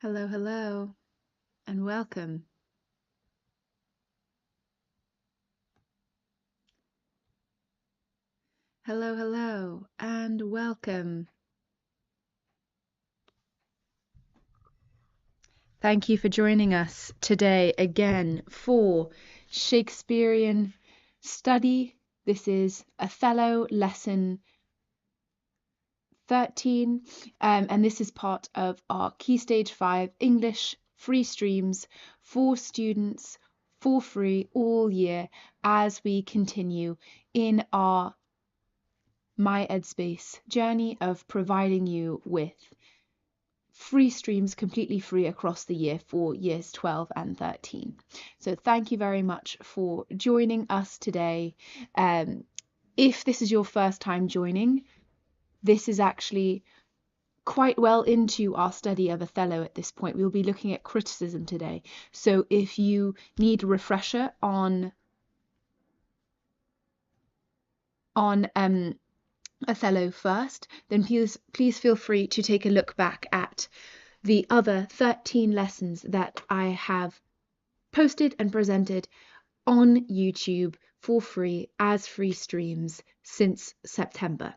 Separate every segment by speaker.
Speaker 1: Hello, hello, and welcome. Hello, hello, and welcome. Thank you for joining us today again for Shakespearean study. This is Othello lesson 13, and this is part of our Key Stage 5 English free streams for students for free all year as we continue in our My Edspace journey of providing you with free streams completely free across the year for years 12 and 13. So thank you very much for joining us today. If this is your first time joining, this is actually quite well into our study of Othello at this point. We'll be looking at criticism today. So if you need a refresher on Othello first, then please feel free to take a look back at the other 13 lessons that I have posted and presented on YouTube for free as free streams since September,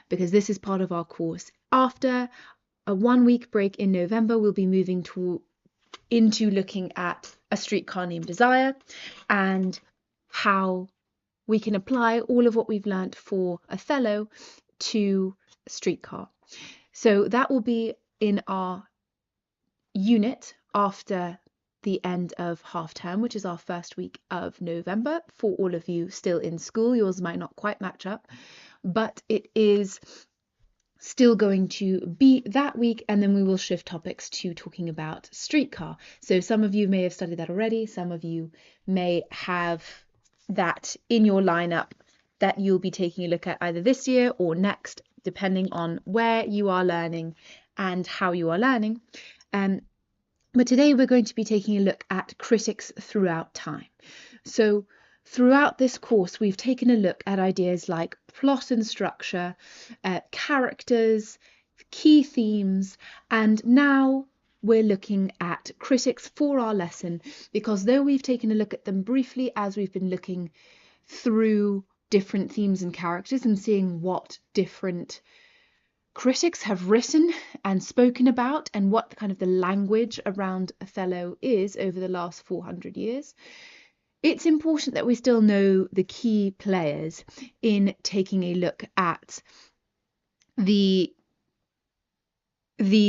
Speaker 1: because this is part of our course. After a 1 week break in November, we'll be moving into looking at A Streetcar Named Desire and how we can apply all of what we've learnt for Othello to Streetcar. So that will be in our unit after the end of half term, which is our first week of November. For all of you still in school, yours might not quite match up, but it is still going to be that week, and then we will shift topics to talking about Streetcar. So some of you may have studied that already, some of you may have that in your lineup that you'll be taking a look at either this year or next, depending on where you are learning and how you are learning. But today we're going to be taking a look at critics throughout time. So throughout this course, we've taken a look at ideas like plot and structure, characters, key themes, and now we're looking at critics for our lesson, because though we've taken a look at them briefly as we've been looking through different themes and characters and seeing what different critics have written and spoken about and what kind of the language around Othello is over the last 400 years, it's important that we still know the key players in taking a look at the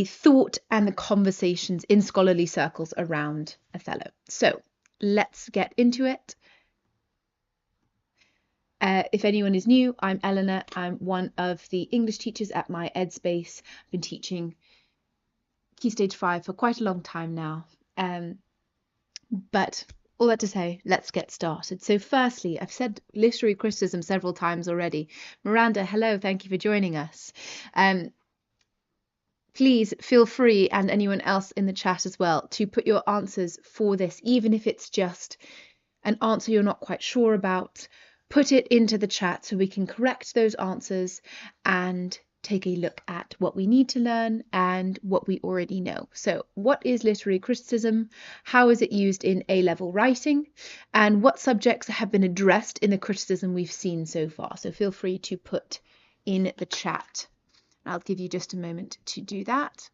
Speaker 1: thought and the conversations in scholarly circles around Othello. So let's get into it. If anyone is new, I'm Eleanor. I'm one of the English teachers at My Edspace. I've been teaching Key Stage 5 for quite a long time now. But all that to say, let's get started. So firstly, I've said literary criticism several times already. Miranda, hello, thank you for joining us. Please feel free, and anyone else in the chat as well, to put your answers for this, even if it's just an answer you're not quite sure about. Put it into the chat so we can correct those answers and take a look at what we need to learn and what we already know. So what is literary criticism? How is it used in A-level writing? And what subjects have been addressed in the criticism we've seen so far? So feel free to put in the chat. I'll give you just a moment to do that.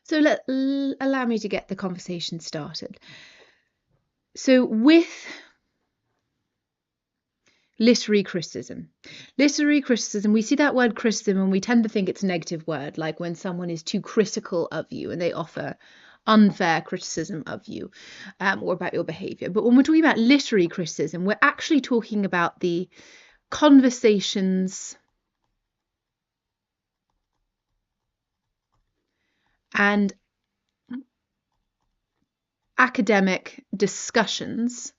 Speaker 1: So allow me to get the conversation started. So with literary criticism, we see that word criticism and we tend to think it's a negative word, like when someone is too critical of you and they offer unfair criticism of you or about your behavior. But when we're talking about literary criticism, we're actually talking about the conversations and academic discussions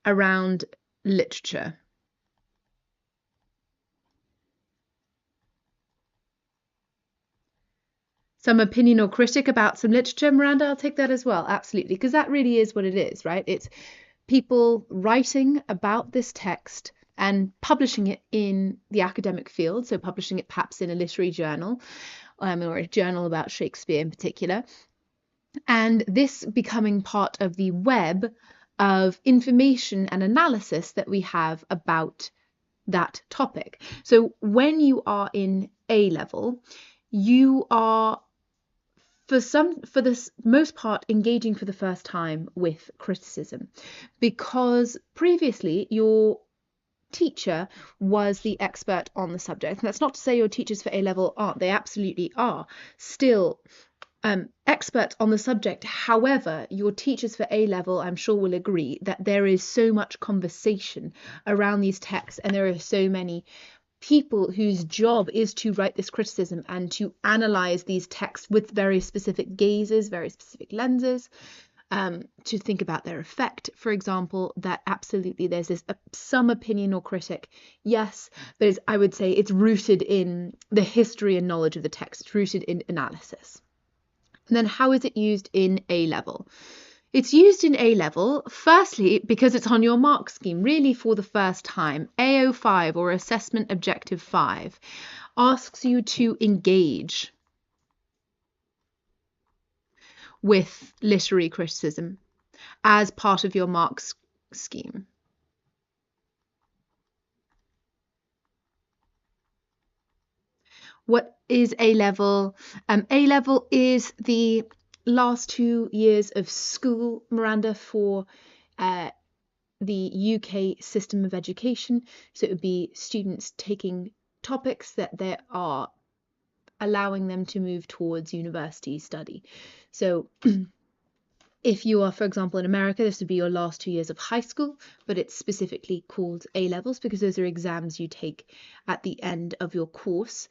Speaker 1: around literature. some opinion or critic about some literature, Miranda, I'll take that as well. Absolutely. Because that really is what it is, right? It's people writing about this text and publishing it in the academic field. So publishing it perhaps in a literary journal, or a journal about Shakespeare in particular. And this becoming part of the web of information and analysis that we have about that topic. So when you are in A level, you are for the most part engaging for the first time with criticism, because previously your teacher was the expert on the subject. And that's not to say your teachers for A level aren't, they absolutely are still experts on the subject. However, your teachers for A level, I'm sure, will agree that there is so much conversation around these texts, and there are so many people whose job is to write this criticism and to analyze these texts with very specific gazes, very specific lenses, to think about their effect, for example, that absolutely there's this some opinion or critic, yes, but I would say it's rooted in the history and knowledge of the text. It's rooted in analysis. And then how is it used in A level? It's used in A level, firstly, because it's on your mark scheme, really for the first time. AO5, or Assessment Objective 5, asks you to engage with literary criticism as part of your marks scheme. What is A level? A level is the last 2 years of school, Miranda, for the UK system of education. So it would be students taking topics that they are allowing them to move towards university study. So if you are, for example, in America, this would be your last 2 years of high school, but it's specifically called A levels because those are exams you take at the end of your course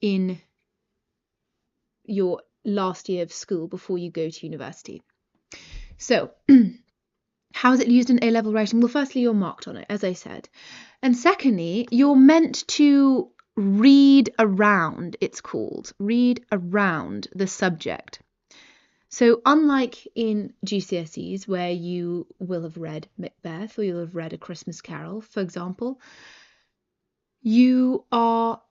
Speaker 1: in your last year of school before you go to university. So how is it used in A-level writing? Well, firstly, you're marked on it, as I said. And secondly, you're meant to read around, it's called, read around the subject. So unlike in GCSEs, where you will have read Macbeth or you'll have read A Christmas Carol, for example, you are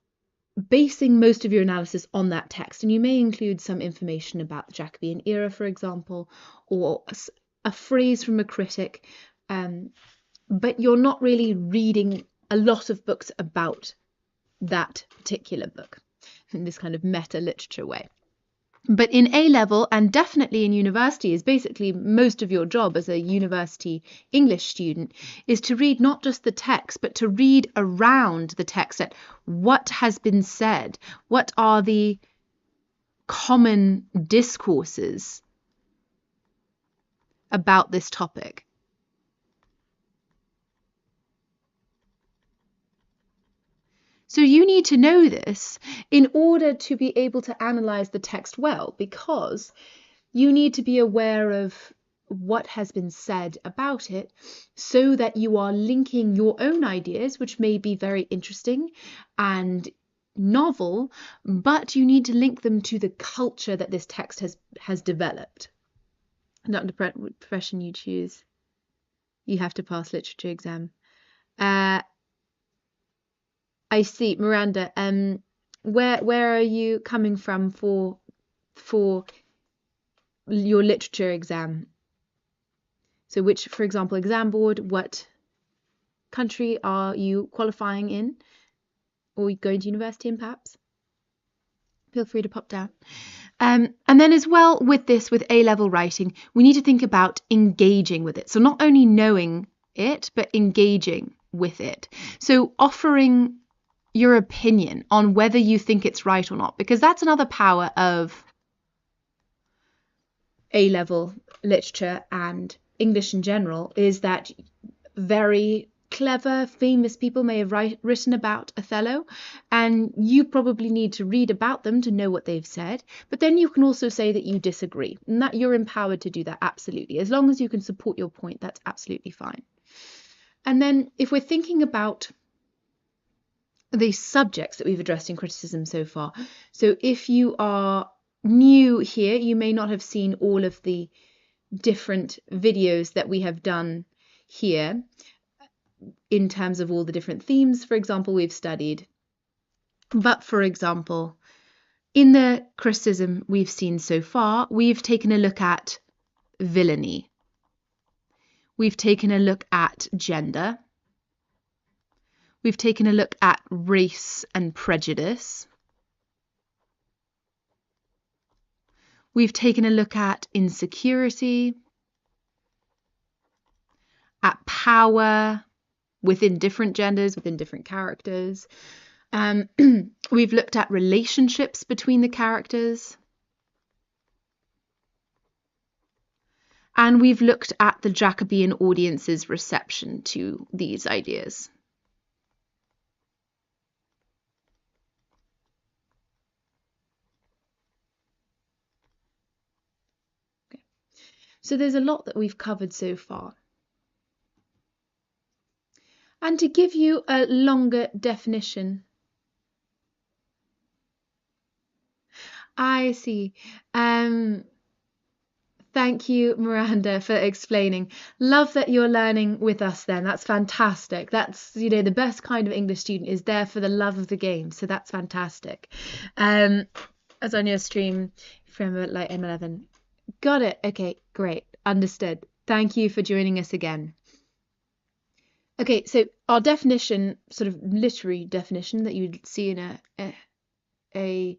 Speaker 1: basing most of your analysis on that text, and you may include some information about the Jacobean era, for example, or a phrase from a critic, but you're not really reading a lot of books about that particular book in this kind of meta literature way. But in A level, and definitely in university, is basically most of your job as a university English student is to read not just the text, but to read around the text at what has been said, what are the common discourses about this topic. So you need to know this in order to be able to analyze the text well, because you need to be aware of what has been said about it so that you are linking your own ideas, which may be very interesting and novel, but you need to link them to the culture that this text has developed. Not the profession you choose. You have to pass literature exam. I see, Miranda. Where are you coming from for your literature exam? So which, for example, exam board, what country are you qualifying in, or going to university in perhaps? Feel free to pop down. And then as well with this, with A-level writing, we need to think about engaging with it. So not only knowing it, but engaging with it. So offering your opinion on whether you think it's right or not, because that's another power of A-level literature and English in general, is that very clever, famous people may have written about Othello, and you probably need to read about them to know what they've said, but then you can also say that you disagree, and that you're empowered to do that, absolutely. As long as you can support your point, that's absolutely fine. And then if we're thinking about the subjects that we've addressed in criticism so far, so if you are new here, you may not have seen all of the different videos that we have done here in terms of all the different themes, for example, we've studied. But for example, in the criticism we've seen so far, we've taken a look at villainy. We've taken a look at gender. We've taken a look at race and prejudice. We've taken a look at insecurity, at power within different genders, within different characters. We've looked at relationships between the characters. And we've looked at the Jacobean audience's reception to these ideas. Okay. So there's a lot that we've covered so far. And to give you a longer definition, I see. Thank you, Miranda, for explaining. Love that you're learning with us then. That's fantastic. That's, the best kind of English student is there for the love of the game. So that's fantastic. As on your stream from like M11. Got it. Okay, great. Understood. Thank you for joining us again. Okay, so our definition, sort of literary definition that you'd see in a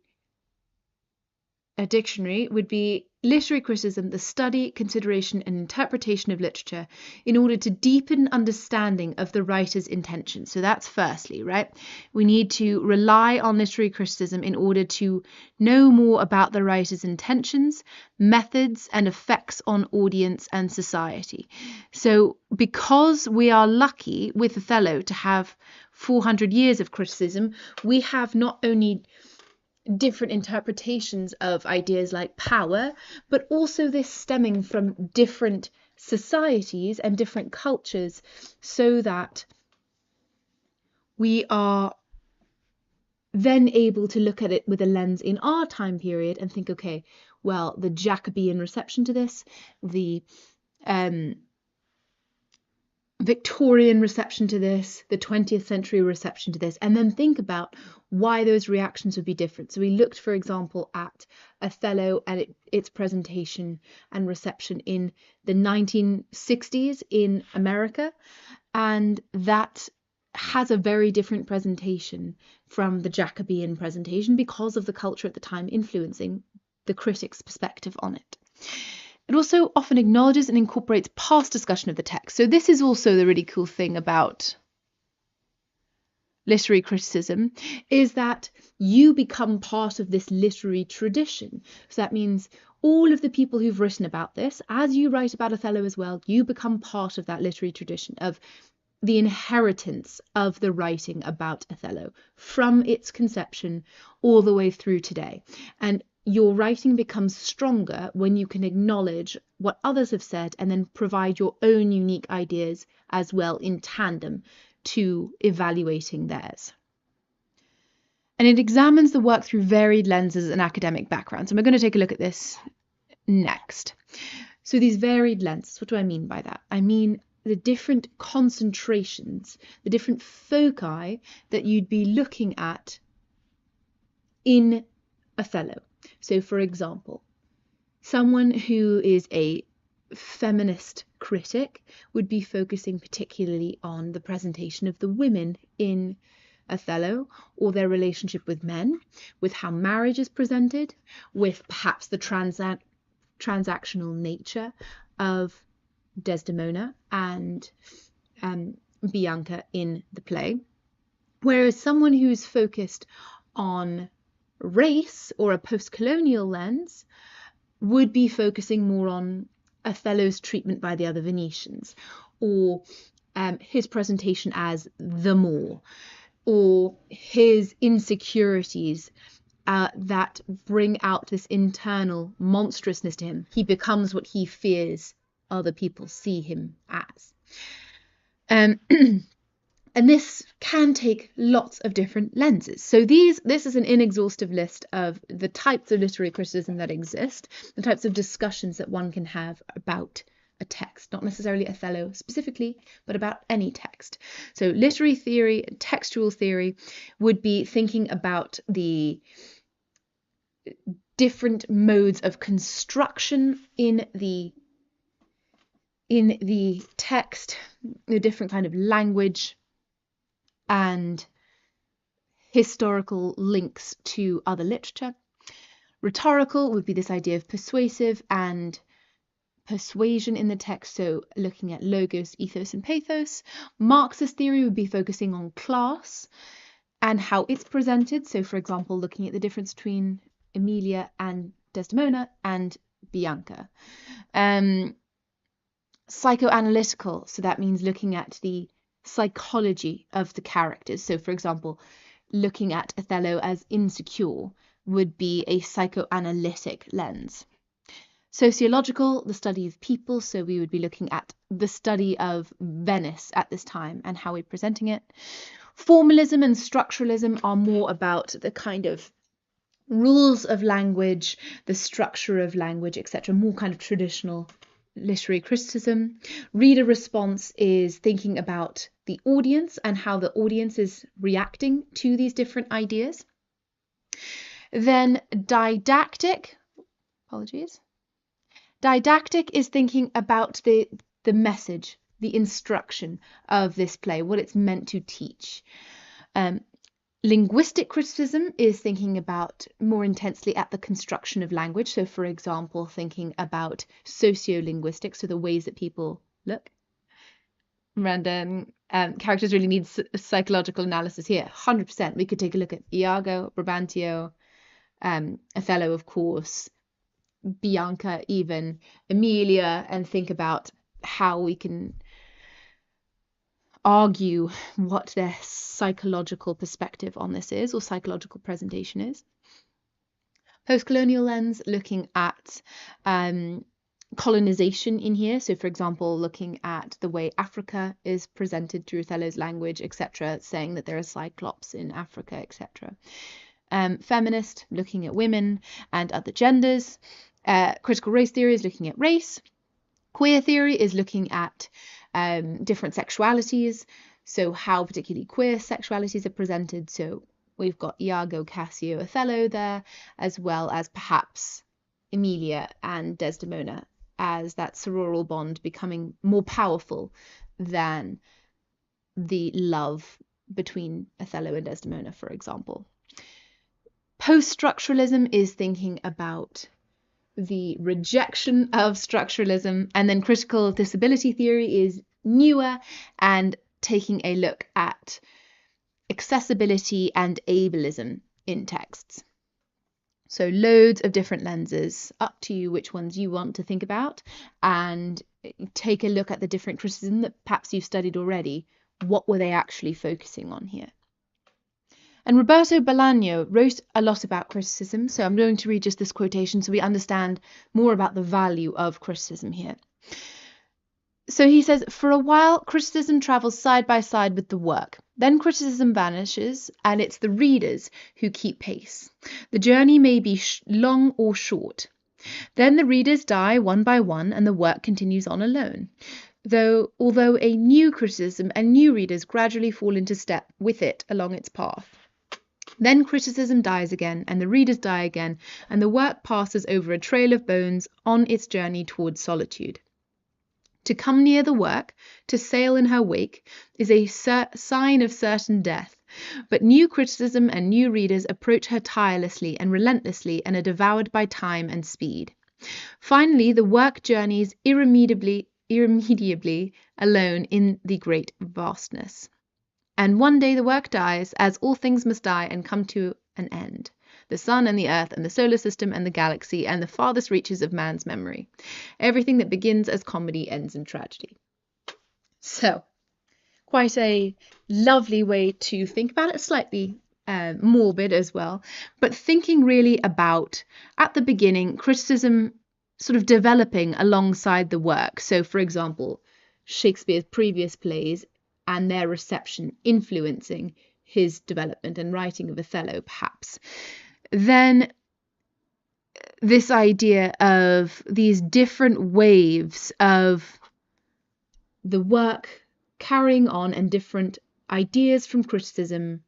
Speaker 1: dictionary, would be literary criticism, the study, consideration, and interpretation of literature in order to deepen understanding of the writer's intention. So that's firstly, right? We need to rely on literary criticism in order to know more about the writer's intentions, methods, and effects on audience and society. So because we are lucky with Othello to have 400 years of criticism, we have not only different interpretations of ideas like power, but also this stemming from different societies and different cultures, so that we are then able to look at it with a lens in our time period and think, okay, well, the Jacobean reception to this, the Victorian reception to this, the 20th century reception to this, and then think about why those reactions would be different. So we looked, for example, at Othello and its presentation and reception in the 1960s in America, and that has a very different presentation from the Jacobean presentation because of the culture at the time influencing the critic's perspective on it. It also often acknowledges and incorporates past discussion of the text. So this is also the really cool thing about literary criticism, is that you become part of this literary tradition. So that means all of the people who've written about this, as you write about Othello as well, you become part of that literary tradition, of the inheritance of the writing about Othello from its conception all the way through today. And your writing becomes stronger when you can acknowledge what others have said and then provide your own unique ideas as well in tandem to evaluating theirs. And it examines the work through varied lenses and academic backgrounds. And we're going to take a look at this next. So these varied lenses, what do I mean by that? I mean the different concentrations, the different foci that you'd be looking at in Othello. So, for example, someone who is a feminist critic would be focusing particularly on the presentation of the women in Othello, or their relationship with men, with how marriage is presented, with perhaps the transactional nature of Desdemona and Bianca in the play. Whereas someone who's focused on race or a post-colonial lens would be focusing more on Othello's treatment by the other Venetians, or his presentation as the Moor, or his insecurities that bring out this internal monstrousness to him. He becomes what he fears other people see him as. And this can take lots of different lenses. So this is an inexhaustive list of the types of literary criticism that exist, the types of discussions that one can have about a text, not necessarily Othello specifically, but about any text. So literary theory, textual theory would be thinking about the different modes of construction in the text, the different kind of language and historical links to other literature. Rhetorical would be this idea of persuasive and persuasion in the text, so looking at logos, ethos, and pathos. Marxist theory would be focusing on class and how it's presented. So, for example, looking at the difference between Emilia and Desdemona and Bianca. Psychoanalytical, so that means looking at the psychology of the characters. So, for example, looking at Othello as insecure would be a psychoanalytic lens. Sociological, the study of people, so we would be looking at the study of Venice at this time and how we're presenting it. Formalism and structuralism are more about the kind of rules of language, the structure of language, etc., more kind of traditional literary criticism. Reader response is thinking about the audience and how the audience is reacting to these different ideas. Then didactic is thinking about the message, the instruction of this play, what it's meant to teach. Linguistic criticism is thinking about more intensely at the construction of language. So, for example, thinking about sociolinguistics, so the ways that people look. Random characters really need psychological analysis here. 100%. We could take a look at Iago, Brabantio, Othello, of course, Bianca, even Emilia, and think about how we can argue what their psychological perspective on this is, or psychological presentation is. Post-colonial lens, looking at colonization in here. So, for example, looking at the way Africa is presented through Othello's language, etc., saying that there are cyclops in Africa, etc. Feminist, looking at women and other genders. Critical race theory is looking at race. Queer theory is looking at different sexualities, so how particularly queer sexualities are presented. So we've got Iago, Cassio, Othello there, as well as perhaps Emilia and Desdemona, as that sororal bond becoming more powerful than the love between Othello and Desdemona, for example. Post-structuralism is thinking about the rejection of structuralism, and then critical disability theory is newer and taking a look at accessibility and ableism in texts. So loads of different lenses, up to you which ones you want to think about, and take a look at the different criticism that perhaps you've studied already. What were they actually focusing on here? And Roberto Bolaño wrote a lot about criticism, so I'm going to read just this quotation so we understand more about the value of criticism here. So he says, for a while, criticism travels side by side with the work. Then criticism vanishes, and it's the readers who keep pace. The journey may be long or short. Then the readers die one by one, and the work continues on alone. Although a new criticism and new readers gradually fall into step with it along its path. Then criticism dies again, and the readers die again, and the work passes over a trail of bones on its journey towards solitude. To come near the work, to sail in her wake, is a sign of certain death, but new criticism and new readers approach her tirelessly and relentlessly and are devoured by time and speed. Finally, the work journeys irremediably alone in the great vastness. And one day the work dies, as all things must die and come to an end. The sun and the earth and the solar system and the galaxy and the farthest reaches of man's memory. Everything that begins as comedy ends in tragedy. So, quite a lovely way to think about it, slightly morbid as well, but thinking really about, at the beginning, criticism sort of developing alongside the work. So, for example, Shakespeare's previous plays and their reception influencing his development and writing of Othello, perhaps. Then this idea of these different waves of the work carrying on and different ideas from criticism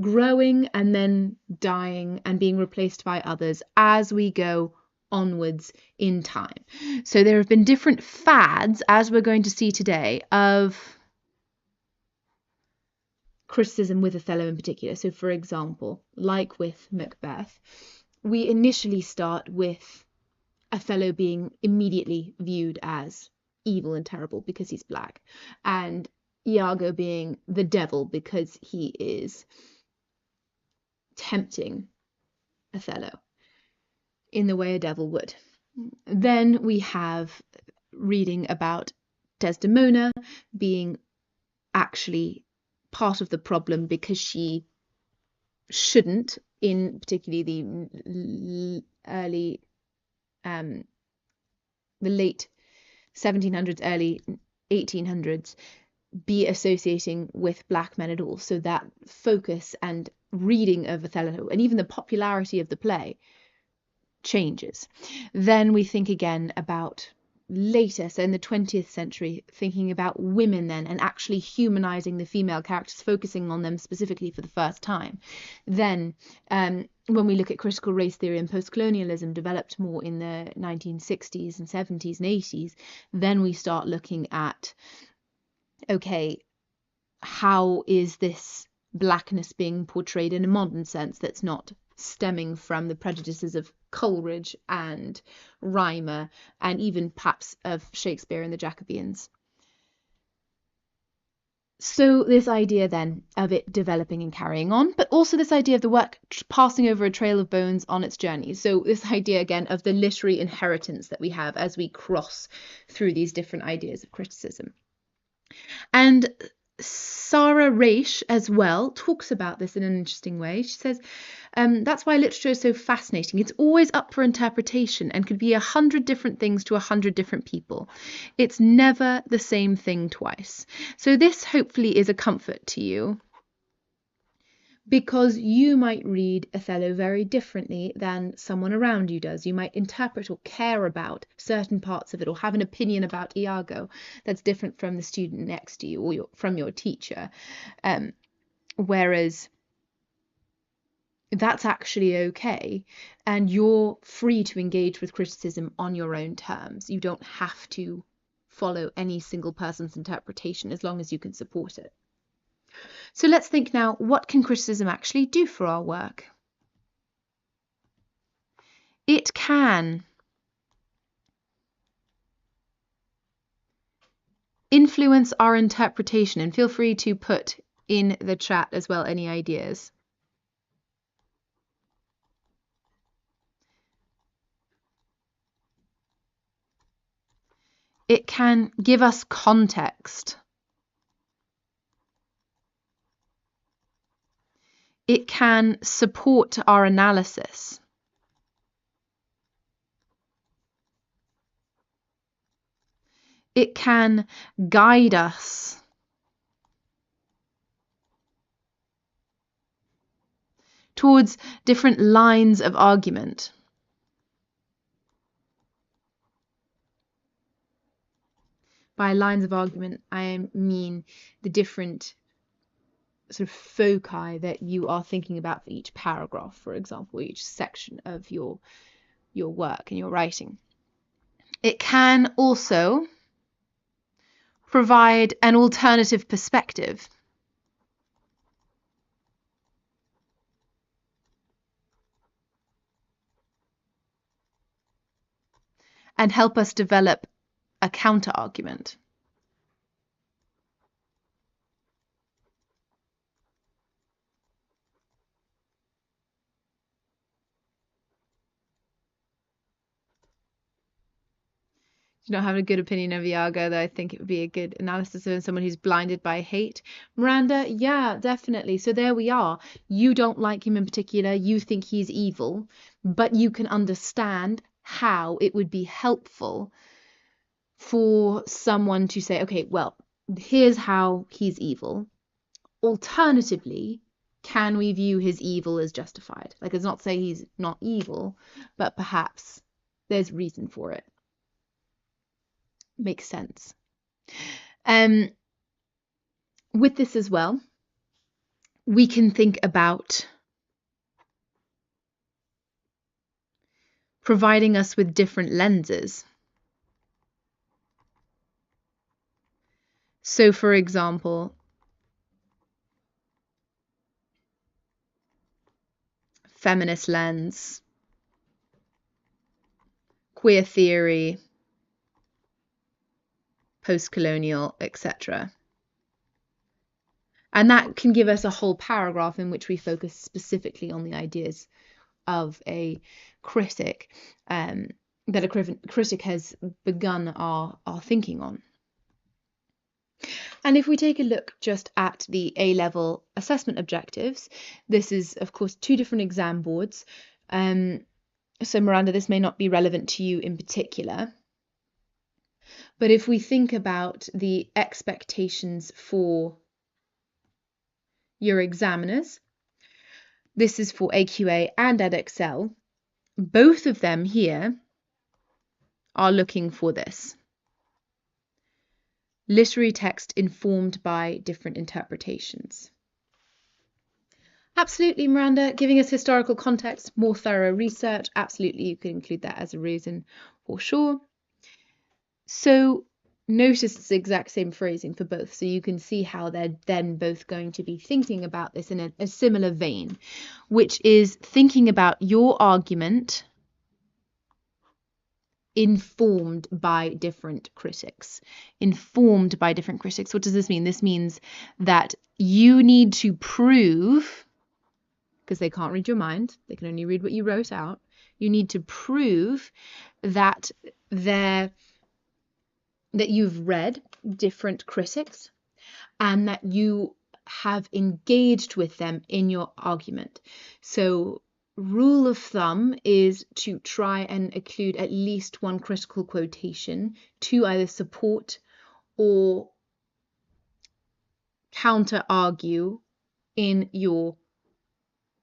Speaker 1: growing and then dying and being replaced by others as we go onwards in time. So there have been different fads, as we're going to see today, of criticism with Othello in particular. So for example, like with Macbeth, we initially start with Othello being immediately viewed as evil and terrible because he's black, and Iago being the devil because he is tempting Othello in the way a devil would. Then we have reading about Desdemona being actually part of the problem because she shouldn't, in particularly the early the late 1700s, early 1800s, be associating with black men at all. So that focus and reading of Othello and even the popularity of the play changes. Then we think again about later, so in the 20th century, thinking about women then and actually humanizing the female characters, focusing on them specifically for the first time. Then when we look at critical race theory and post-colonialism developed more in the 1960s and 70s and 80s, then we start looking at, okay, how is this blackness being portrayed in a modern sense that's not stemming from the prejudices of Coleridge and Rymer and even perhaps of Shakespeare and the Jacobeans. So this idea then of it developing and carrying on, but also this idea of the work passing over a trail of bones on its journey. So this idea again of the literary inheritance that we have as we cross through these different ideas of criticism. And Sarah Raish as well talks about this in an interesting way. She says, that's why literature is so fascinating. It's always up for interpretation and could be 100 different things to 100 different people. It's never the same thing twice. So this hopefully is a comfort to you, because you might read Othello very differently than someone around you does. You might interpret or care about certain parts of it or have an opinion about Iago that's different from the student next to you or from your teacher. Whereas that's actually okay, and you're free to engage with criticism on your own terms. You don't have to follow any single person's interpretation as long as you can support it. So let's think now, what can criticism actually do for our work? It can influence our interpretation, and feel free to put in the chat as well any ideas. It can give us context. It can support our analysis. It can guide us. Towards different lines of argument. By lines of argument, I mean the different sort of foci that you are thinking about for each paragraph, for example, each section of your work and your writing. It can also provide an alternative perspective. And help us develop a counter-argument. You don't have a good opinion of Iago, though I think it would be a good analysis of someone who's blinded by hate. Miranda, yeah, definitely. So there we are. You don't like him in particular. You think he's evil, but you can understand how it would be helpful for someone to say, okay, well, here's how he's evil. Alternatively, can we view his evil as justified? Like, it's not say he's not evil, but perhaps there's reason for it. Makes sense. With this as well, we can think about providing us with different lenses. So, for example, feminist lens, queer theory, post-colonial, etc. And that can give us a whole paragraph in which we focus specifically on the ideas of a critic, that a critic has begun our thinking on. And if we take a look just at the A-level assessment objectives, this is, of course, 2 different exam boards. So Miranda, this may not be relevant to you in particular. But if we think about the expectations for your examiners, this is for AQA and Edexcel. Both of them here are looking for this. Literary text informed by different interpretations. Absolutely, Miranda, giving us historical context, more thorough research. Absolutely, you could include that as a reason for sure. So notice it's the exact same phrasing for both. So you can see how they're then both going to be thinking about this in a similar vein, which is thinking about your argument informed by different critics. Informed by different critics. What does this mean? This means that you need to prove, because they can't read your mind, they can only read what you wrote out. You need to prove that you've read different critics and that you have engaged with them in your argument. So rule of thumb is to try and include at least one critical quotation to either support or counter argue in your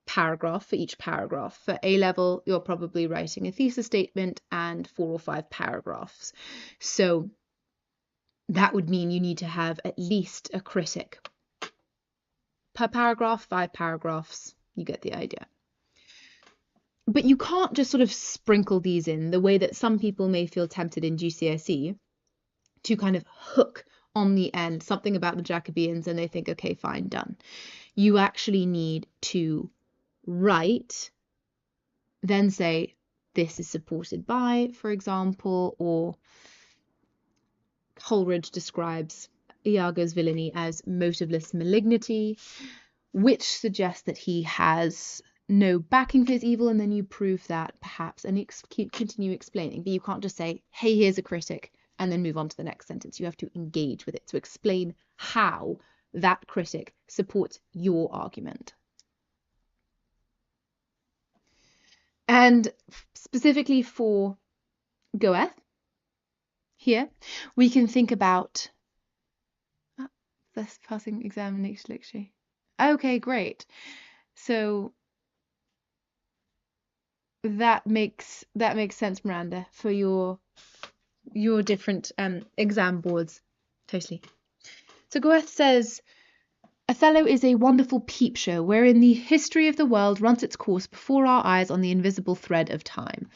Speaker 1: paragraph for each paragraph. For A-level, you're probably writing a thesis statement and 4 or 5 paragraphs. So that would mean you need to have at least a critic per paragraph, 5 paragraphs. You get the idea. But you can't just sort of sprinkle these in the way that some people may feel tempted in GCSE to kind of hook on the end something about the Jacobeans and they think, okay, fine, done. You actually need to write, then say, this is supported by, for example, or Coleridge describes Iago's villainy as motiveless malignity, which suggests that he has no backing for his evil, and then you prove that perhaps and continue explaining. But you can't just say, hey, here's a critic, and then move on to the next sentence. You have to engage with it to explain how that critic supports your argument. And specifically for Goethe, here we can think about this passing exam next lecture. Okay, great. So that makes sense, Miranda, for your different exam boards. Totally. So Goethe says, Othello is a wonderful peep show wherein the history of the world runs its course before our eyes on the invisible thread of time.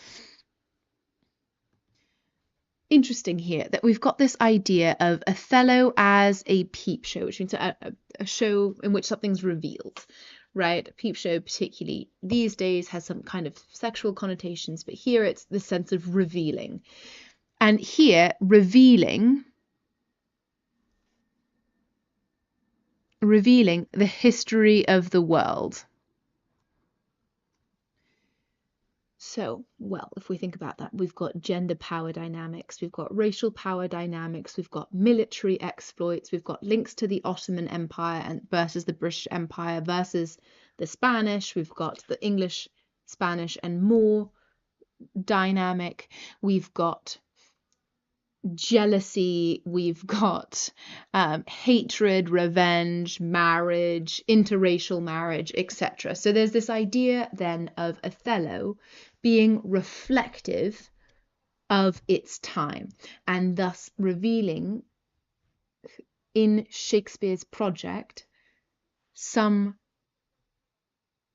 Speaker 1: Interesting here that we've got this idea of Othello as a peep show, which means a show in which something's revealed, right? A peep show, particularly these days, has some kind of sexual connotations, but here it's the sense of revealing. And here, revealing the history of the world. So, well, if we think about that, we've got gender power dynamics, we've got racial power dynamics, we've got military exploits, we've got links to the Ottoman Empire and versus the British Empire versus the Spanish, we've got the English, Spanish and Moor dynamic, we've got jealousy, we've got hatred, revenge, marriage, interracial marriage, etc. So there's this idea then of Othello being reflective of its time and thus revealing in Shakespeare's project some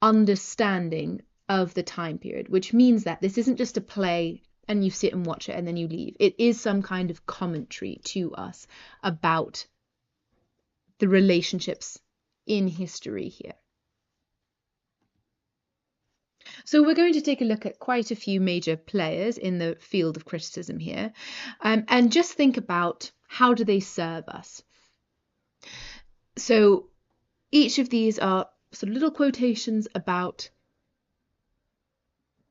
Speaker 1: understanding of the time period, which means that this isn't just a play and you sit and watch it and then you leave. It is some kind of commentary to us about the relationships in history here. So we're going to take a look at quite a few major players in the field of criticism here, and just think about how do they serve us. So each of these are sort of little quotations about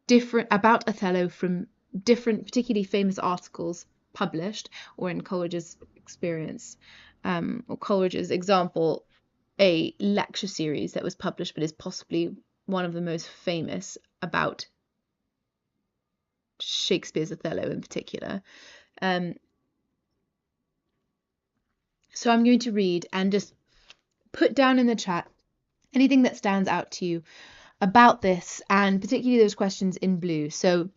Speaker 1: Othello from different, particularly famous articles published, or in Coleridge's experience, or Coleridge's example, a lecture series that was published but is possibly one of the most famous about Shakespeare's Othello in particular. So I'm going to read and just put down in the chat anything that stands out to you about this, and particularly those questions in blue. So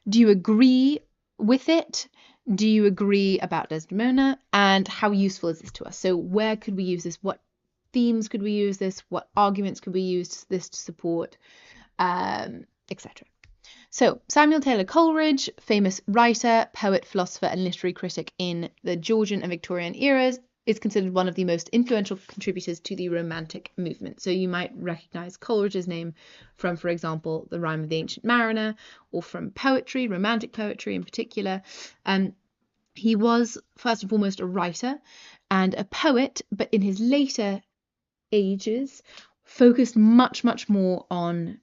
Speaker 1: do you agree with it? Do you agree about Desdemona? And how useful is this to us? So where could we use this? What themes could we use this? What arguments could we use this to support? Etc. So Samuel Taylor Coleridge, famous writer, poet, philosopher, and literary critic in the Georgian and Victorian eras, is considered one of the most influential contributors to the Romantic movement. So you might recognize Coleridge's name from, for example, The Rime of the Ancient Mariner, or from poetry, Romantic poetry in particular. He was first and foremost a writer and a poet, but in his later ages focused much, much more on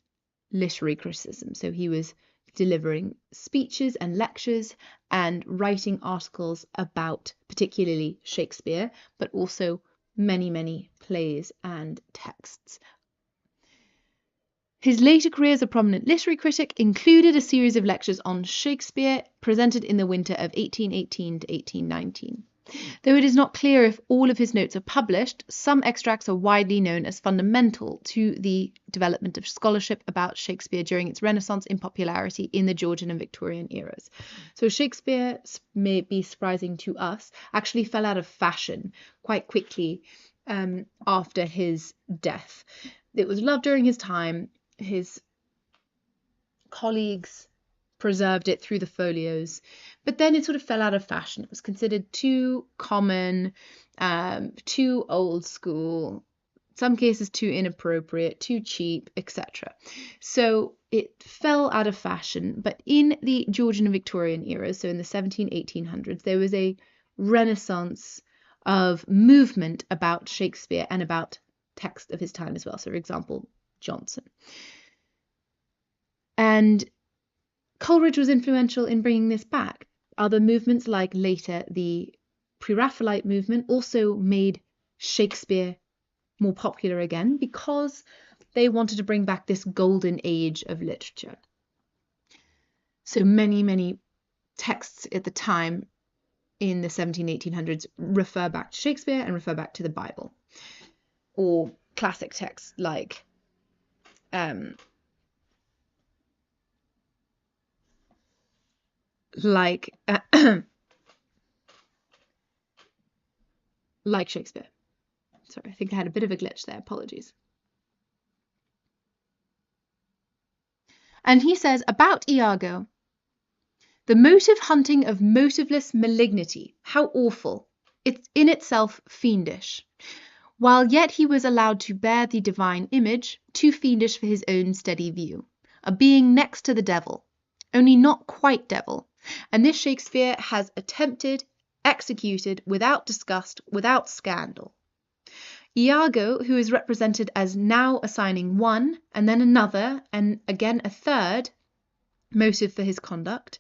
Speaker 1: literary criticism. So he was delivering speeches and lectures and writing articles about particularly Shakespeare, but also many, many plays and texts. His later career as a prominent literary critic included a series of lectures on Shakespeare presented in the winter of 1818 to 1819. Though it is not clear if all of his notes are published, some extracts are widely known as fundamental to the development of scholarship about Shakespeare during its renaissance in popularity in the Georgian and Victorian eras. So Shakespeare, may be surprising to us, actually fell out of fashion quite quickly after his death. It was loved during his time. His colleagues preserved it through the folios, but then it sort of fell out of fashion. It was considered too common, too old school, some cases too inappropriate, too cheap, etc. So it fell out of fashion. But in the Georgian and Victorian eras, so in the 1800s, there was a renaissance of movement about Shakespeare and about text of his time as well. So, for example, Johnson. And Coleridge was influential in bringing this back. Other movements, like later the Pre-Raphaelite movement, also made Shakespeare more popular again because they wanted to bring back this golden age of literature. So many, many texts at the time in the 1800s refer back to Shakespeare and refer back to the Bible, or classic texts like like Shakespeare. Sorry, I think I had a bit of a glitch there. Apologies. And he says about Iago, the motive hunting of motiveless malignity, how awful! It's in itself fiendish. While yet he was allowed to bear the divine image, too fiendish for his own steady view. A being next to the devil, only not quite devil. And this Shakespeare has attempted, executed, without disgust, without scandal. Iago, who is represented as now assigning one, and then another, and again a third motive for his conduct,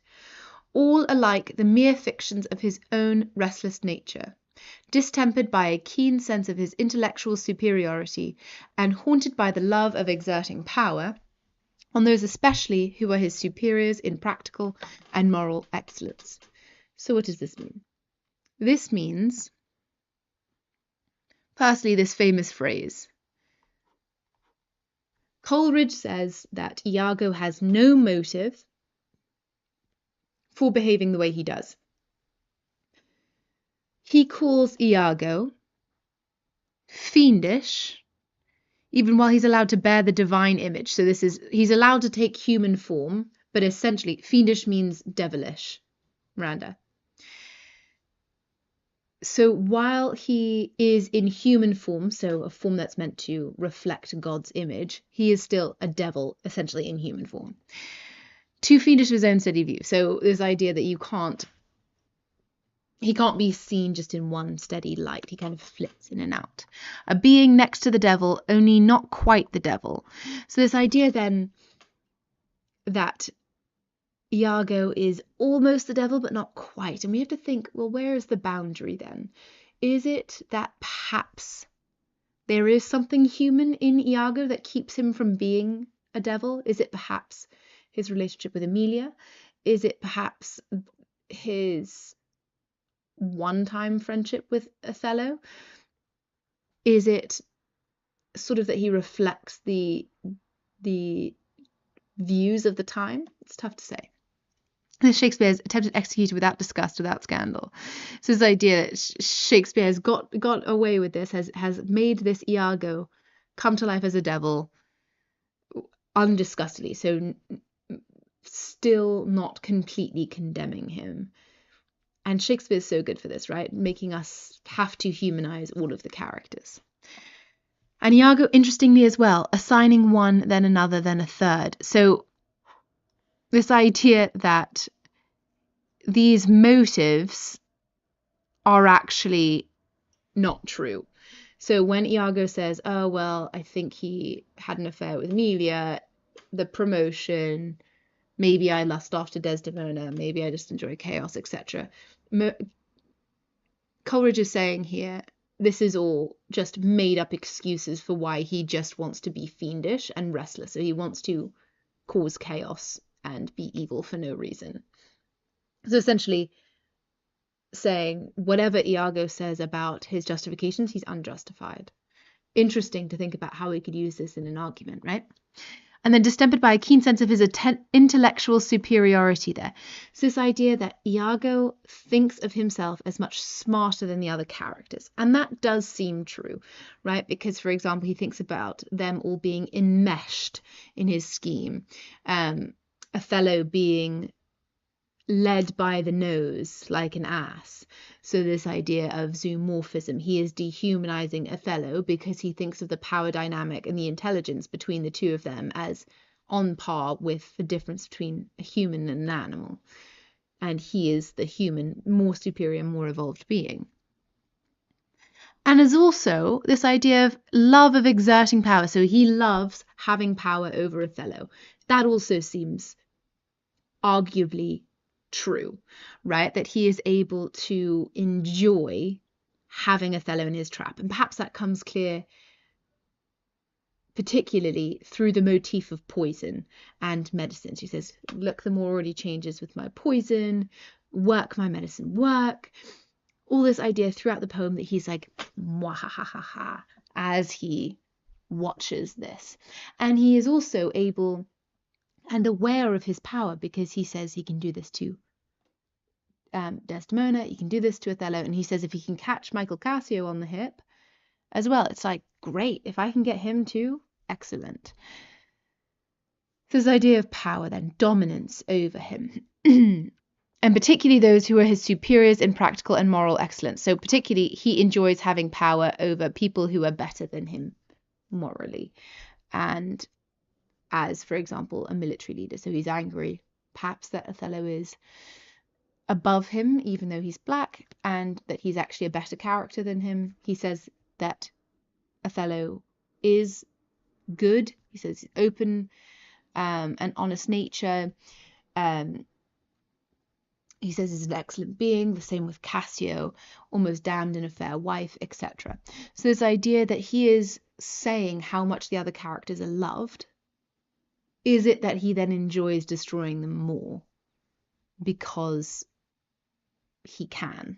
Speaker 1: all alike the mere fictions of his own restless nature, distempered by a keen sense of his intellectual superiority, and haunted by the love of exerting power on those especially who are his superiors in practical and moral excellence. So what does this mean? This means, firstly, this famous phrase. Coleridge says that Iago has no motive for behaving the way he does. He calls Iago fiendish, even while he's allowed to bear the divine image. So he's allowed to take human form, but essentially fiendish means devilish, Miranda. So while he is in human form, so a form that's meant to reflect God's image, he is still a devil, essentially in human form. Too fiendish of his own steady view. So this idea that he can't be seen just in one steady light. He kind of flits in and out. A being next to the devil, only not quite the devil. So this idea then that Iago is almost the devil, but not quite. And we have to think, well, where is the boundary then? Is it that perhaps there is something human in Iago that keeps him from being a devil? Is it perhaps his relationship with Emilia? Is it perhaps his one-time friendship with Othello? Is it sort of that he reflects the views of the time? It's tough to say. Shakespeare's attempted executed without disgust, without scandal. So this idea that Shakespeare has got away with this, has made this Iago come to life as a devil undisgustedly, so still not completely condemning him. And Shakespeare's so good for this, right? Making us have to humanize all of the characters. And Iago, interestingly as well, assigning one, then another, then a third. So this idea that these motives are actually not true. So when Iago says, oh, well, I think he had an affair with Emilia, the promotion, maybe I lust after Desdemona, maybe I just enjoy chaos, etc. Coleridge is saying here, this is all just made up excuses for why he just wants to be fiendish and restless. So he wants to cause chaos and be evil for no reason. So essentially saying whatever Iago says about his justifications, he's unjustified. Interesting to think about how we could use this in an argument, right? And then distempered by a keen sense of his intellectual superiority there. So this idea that Iago thinks of himself as much smarter than the other characters. And that does seem true, right? Because, for example, he thinks about them all being enmeshed in his scheme. Othello being led by the nose like an ass. So this idea of zoomorphism, he is dehumanizing Othello because he thinks of the power dynamic and the intelligence between the two of them as on par with the difference between a human and an animal. And he is the human, more superior, more evolved being. And there's also this idea of love of exerting power. So he loves having power over Othello. That also seems arguably true, right? That he is able to enjoy having Othello in his trap. And perhaps that comes clear particularly through the motif of poison and medicine. She says, look, the more already changes with my poison, work my medicine, work. All this idea throughout the poem that he's like, mwahahaha, as he watches this. And he is also able and aware of his power because he says he can do this to Desdemona, he can do this to Othello, and he says if he can catch Michael Cassio on the hip as well, it's like, great, if I can get him too, excellent. This idea of power then, dominance over him, and particularly those who are his superiors in practical and moral excellence. So particularly he enjoys having power over people who are better than him morally, and as, for example, a military leader. So he's angry perhaps that Othello is above him, even though he's black, and that he's actually a better character than him. He says that Othello is good. He says he's open and honest nature. He says he's an excellent being. The same with Cassio, almost damned in a fair wife, etc. So this idea that he is saying how much the other characters are loved. Is it that he then enjoys destroying them more because he can.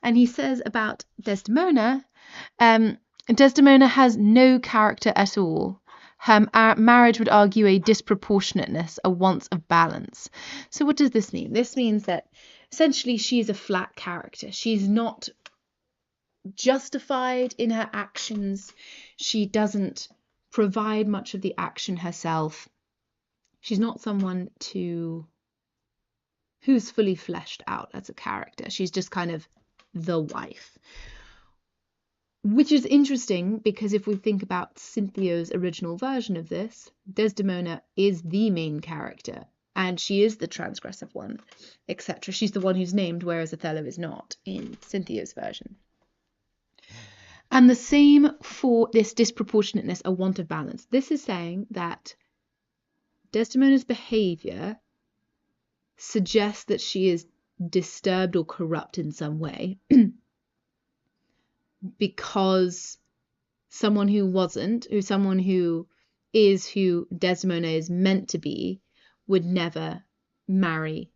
Speaker 1: And he says about Desdemona, Desdemona has no character at all. Her marriage would argue a disproportionateness, a want of balance. So what does this mean? This means that essentially she's a flat character. She's not justified in her actions. She doesn't provide much of the action herself. She's not someone who's fully fleshed out as a character. She's just kind of the wife. Which is interesting because if we think about Cinthio's original version of this, Desdemona is the main character and she is the transgressive one, etc. She's the one who's named, whereas Othello is not in Cinthio's version. And the same for this disproportionateness, a want of balance. This is saying that Desdemona's behavior suggests that she is disturbed or corrupt in some way because someone who is who Desdemona is meant to be would never marry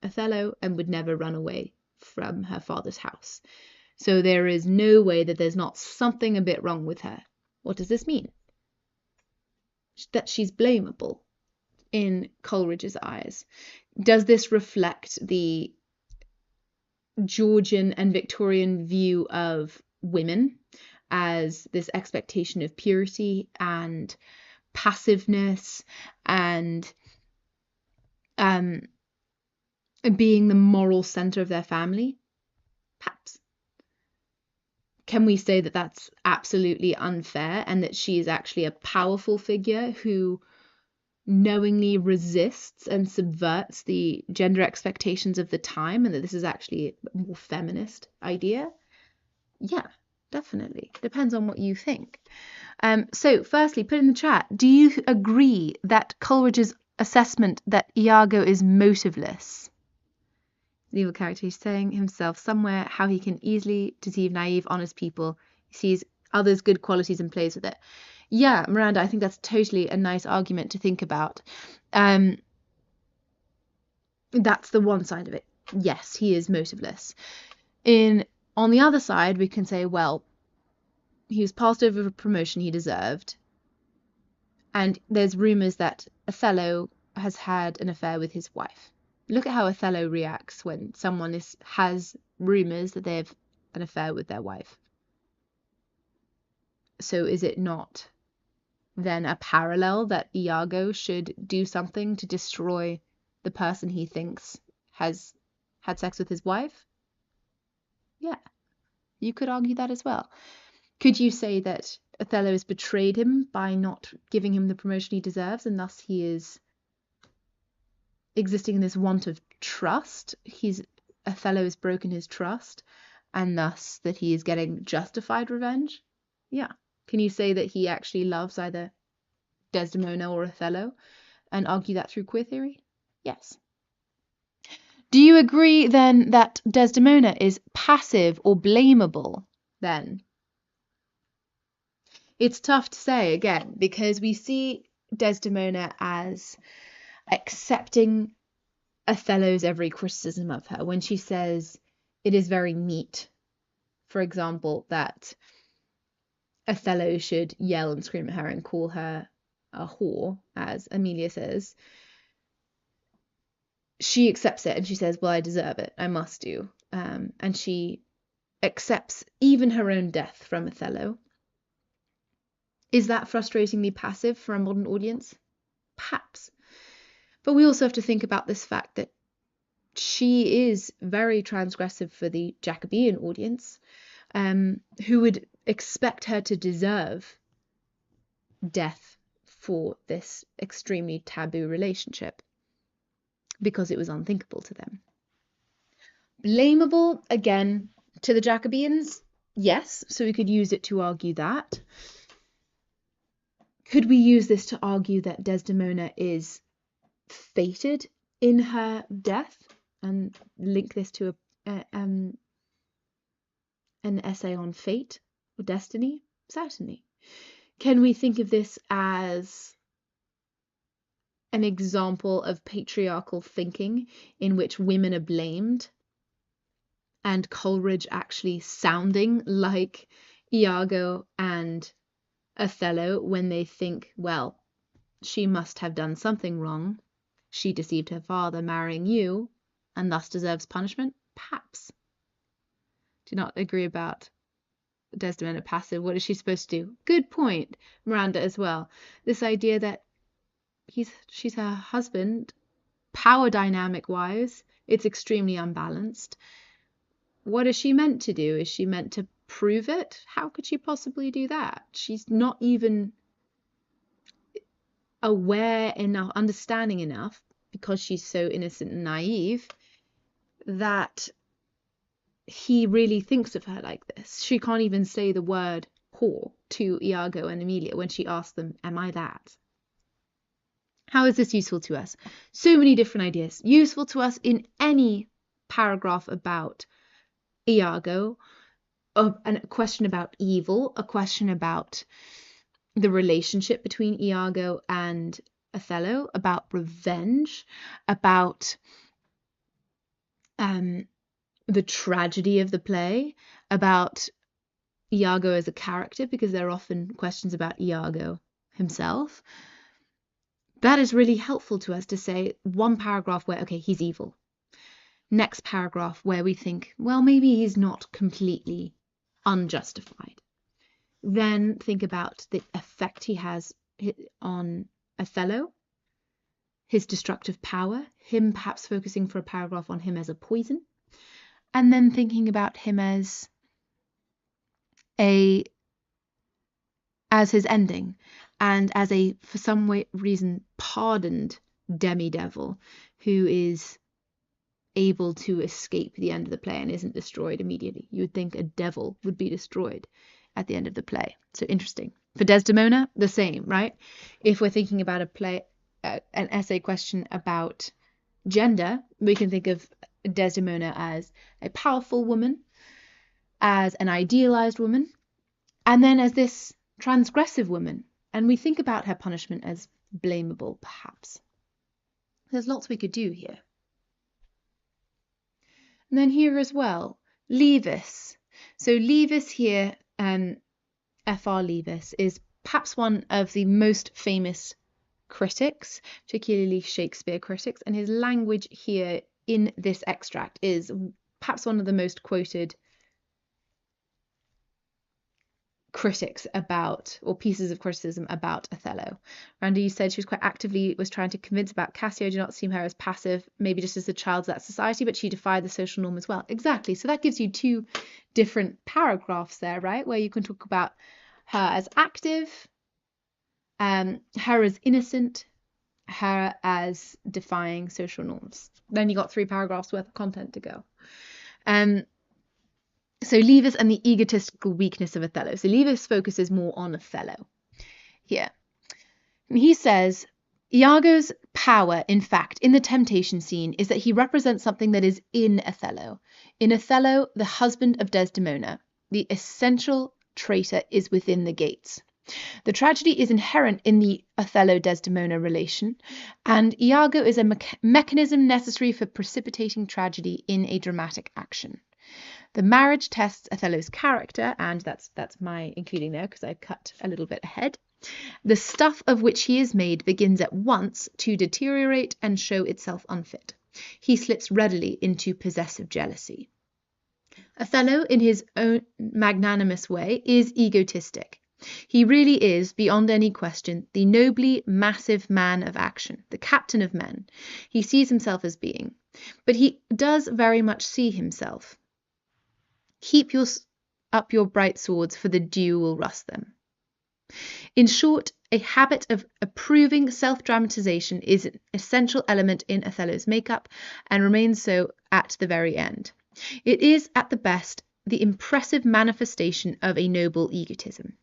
Speaker 1: Othello and would never run away from her father's house. So there is no way that there's not something a bit wrong with her. What does this mean? That she's blamable in Coleridge's eyes. Does this reflect the Georgian and Victorian view of women as this expectation of purity and passiveness and being the moral center of their family? Perhaps. Can we say that that's absolutely unfair and that she is actually a powerful figure who knowingly resists and subverts the gender expectations of the time, and that this is actually a more feminist idea? Yeah, definitely. Depends on what you think. So firstly, put in the chat, do you agree that Coleridge's assessment that Iago is motiveless? The evil character, he's saying himself somewhere how he can easily deceive naive, honest people. He sees others' good qualities and plays with it. Yeah, Miranda, I think that's totally a nice argument to think about. That's the one side of it. Yes, he is motiveless. On the other side, we can say, well, he was passed over for promotion he deserved. And there's rumours that Othello has had an affair with his wife. Look at how Othello reacts when someone has rumours that they have an affair with their wife. So is it not then a parallel that Iago should do something to destroy the person he thinks has had sex with his wife? Yeah, you could argue that as well. Could you say that Othello has betrayed him by not giving him the promotion he deserves, and thus he is existing in this want of trust? Othello has broken his trust, and thus that he is getting justified revenge? Yeah. Can you say that he actually loves either Desdemona or Othello and argue that through queer theory? Yes. Do you agree then that Desdemona is passive or blamable then? It's tough to say again because we see Desdemona as accepting Othello's every criticism of her. When she says it is very neat, for example, that Othello should yell and scream at her and call her a whore, as Emilia says, she accepts it and she says, well, I deserve it, I must do. And she accepts even her own death from Othello. Is that frustratingly passive for a modern audience? Perhaps. But we also have to think about this fact that she is very transgressive for the Jacobean audience, who would expect her to deserve death for this extremely taboo relationship because it was unthinkable to them. Blamable, again, to the Jacobeans? Yes, so we could use it to argue that. Could we use this to argue that Desdemona is fated in her death and link this to an essay on fate or destiny? Certainly. Can we think of this as an example of patriarchal thinking in which women are blamed and Coleridge actually sounding like Iago and Othello when they think, well, she must have done something wrong. She deceived her father marrying you and thus deserves punishment? Perhaps. Do you not agree about Desdemona passive? What is she supposed to do? Good point, Miranda, as well. This idea that she's her husband, power dynamic wise, it's extremely unbalanced. What is she meant to do? Is she meant to prove it? How could she possibly do that? She's not even aware enough, understanding enough, because she's so innocent and naive, that he really thinks of her like this. She can't even say the word whore to Iago and Emilia when she asks them, am I that? How is this useful to us? So many different ideas. Useful to us in any paragraph about Iago, a question about evil, a question about the relationship between Iago and Othello, about revenge, about the tragedy of the play, about Iago as a character, because there are often questions about Iago himself. That is really helpful to us to say one paragraph where, okay, he's evil. Next paragraph where we think, well, maybe he's not completely unjustified. Then think about the effect he has on Othello, his destructive power, him perhaps focusing for a paragraph on him as a poison, and then thinking about him as his ending, and as a, for some reason, pardoned demi-devil who is able to escape the end of the play and isn't destroyed immediately. You would think a devil would be destroyed at the end of the play. So interesting. For Desdemona, the same, right? If we're thinking about a play, an essay question about gender, we can think of Desdemona as a powerful woman, as an idealized woman, and then as this transgressive woman. And we think about her punishment as blamable, perhaps. There's lots we could do here. And then here as well, Leavis. So Leavis here, F.R. Leavis, is perhaps one of the most famous critics, particularly Shakespeare critics, and his language here in this extract is perhaps one of the most quoted critics about, or pieces of criticism about, Othello. Randy, you said she was quite actively trying to convince about Cassio. Do not see her as passive, maybe just as a child of that society, but she defied the social norm as well. Exactly. So that gives you two different paragraphs there, right? Where you can talk about her as active, her as innocent, her as defying social norms. Then you got 3 paragraphs worth of content to go. So Leavis and the egotistical weakness of Othello. So Leavis focuses more on Othello here. And he says, Iago's power, in fact, in the temptation scene is that he represents something that is in Othello. In Othello, the husband of Desdemona, the essential traitor is within the gates. The tragedy is inherent in the Othello-Desdemona relation, and Iago is a mechanism necessary for precipitating tragedy in a dramatic action. The marriage tests Othello's character, and that's my including there because I cut a little bit ahead. The stuff of which he is made begins at once to deteriorate and show itself unfit. He slips readily into possessive jealousy. Othello, in his own magnanimous way, is egotistic. He really is, beyond any question, the nobly massive man of action, the captain of men. He sees himself as being, but he does very much see himself. Keep up your bright swords, for the dew will rust them. In short, a habit of approving self-dramatization is an essential element in Othello's makeup and remains so at the very end. It is, at the best, the impressive manifestation of a noble egotism.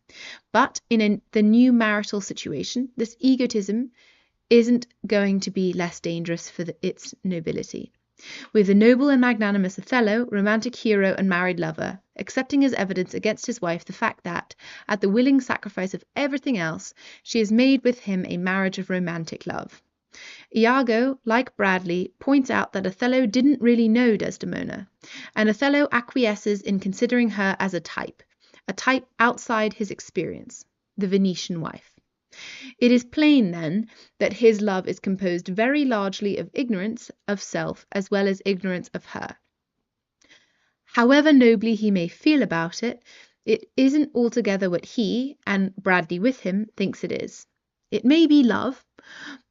Speaker 1: But in the new marital situation, this egotism isn't going to be less dangerous for its nobility. With the noble and magnanimous Othello, romantic hero and married lover, accepting as evidence against his wife the fact that, at the willing sacrifice of everything else, she has made with him a marriage of romantic love. Iago, like Bradley, points out that Othello didn't really know Desdemona, and Othello acquiesces in considering her as a type outside his experience, the Venetian wife. It is plain, then, that his love is composed very largely of ignorance of self as well as ignorance of her. However nobly he may feel about it, it isn't altogether what he, and Bradley with him, thinks it is. It may be love,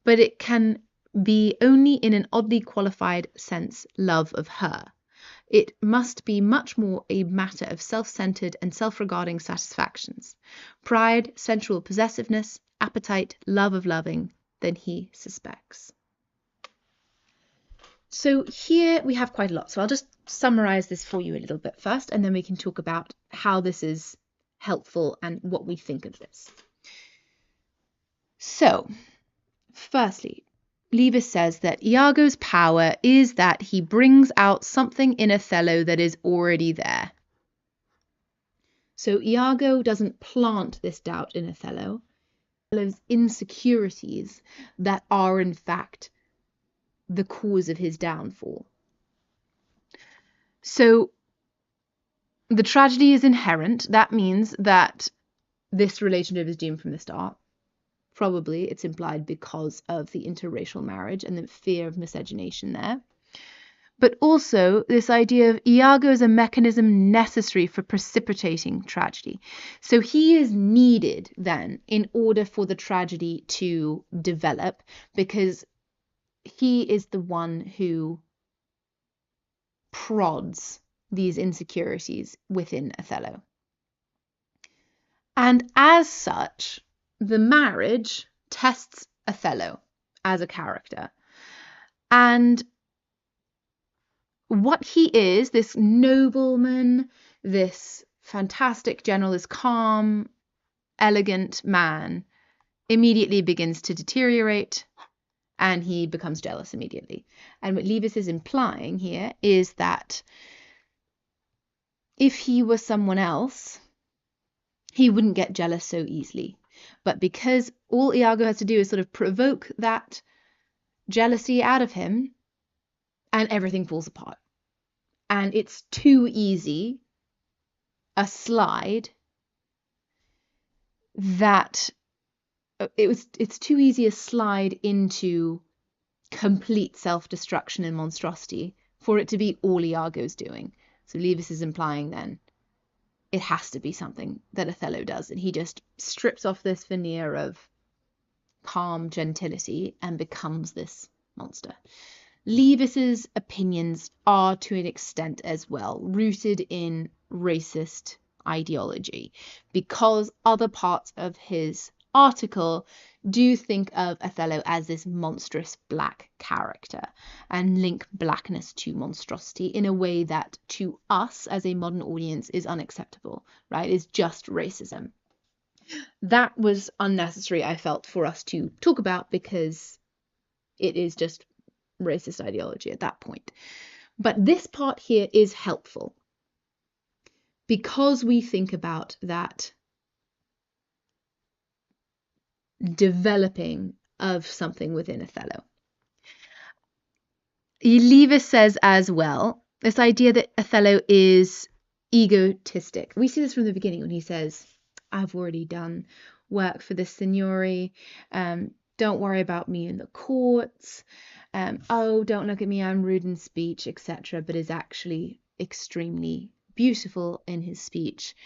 Speaker 1: but it can be only in an oddly qualified sense love of her. It must be much more a matter of self-centered and self-regarding satisfactions, pride, sensual possessiveness, appetite, love of loving, than he suspects. So here we have quite a lot. So I'll just summarize this for you a little bit first, and then we can talk about how this is helpful and what we think of this. So, firstly, Leavis says that Iago's power is that he brings out something in Othello that is already there. So Iago doesn't plant this doubt in Othello. Othello's insecurities that are in fact the cause of his downfall. So the tragedy is inherent. That means that this relationship is doomed from the start. Probably it's implied because of the interracial marriage and the fear of miscegenation there. But also this idea of Iago as a mechanism necessary for precipitating tragedy. So he is needed then in order for the tragedy to develop, because he is the one who prods these insecurities within Othello. And as such, the marriage tests Othello as a character. And what he is, this nobleman, this fantastic general, this calm, elegant man, immediately begins to deteriorate, and he becomes jealous immediately. And what Leavis is implying here is that if he were someone else, he wouldn't get jealous so easily. But because all Iago has to do is sort of provoke that jealousy out of him, and everything falls apart. And it's too easy a slide that it's too easy a slide into complete self-destruction and monstrosity for it to be all Iago's doing. So Leavis is implying then it has to be something that Othello does, and he just strips off this veneer of calm gentility and becomes this monster. Leavis's opinions are to an extent as well rooted in racist ideology, because other parts of his article do think of Othello as this monstrous black character and link blackness to monstrosity in a way that to us as a modern audience is unacceptable, right? It's just racism. That was unnecessary, I felt, for us to talk about, because it is just racist ideology at that point. But this part here is helpful because we think about that developing of something within Othello. Leavis says as well, this idea that Othello is egotistic. We see this from the beginning when he says, I've already done work for the Signori, don't worry about me in the courts, oh, don't look at me, I'm rude in speech, etc., but is actually extremely beautiful in his speech.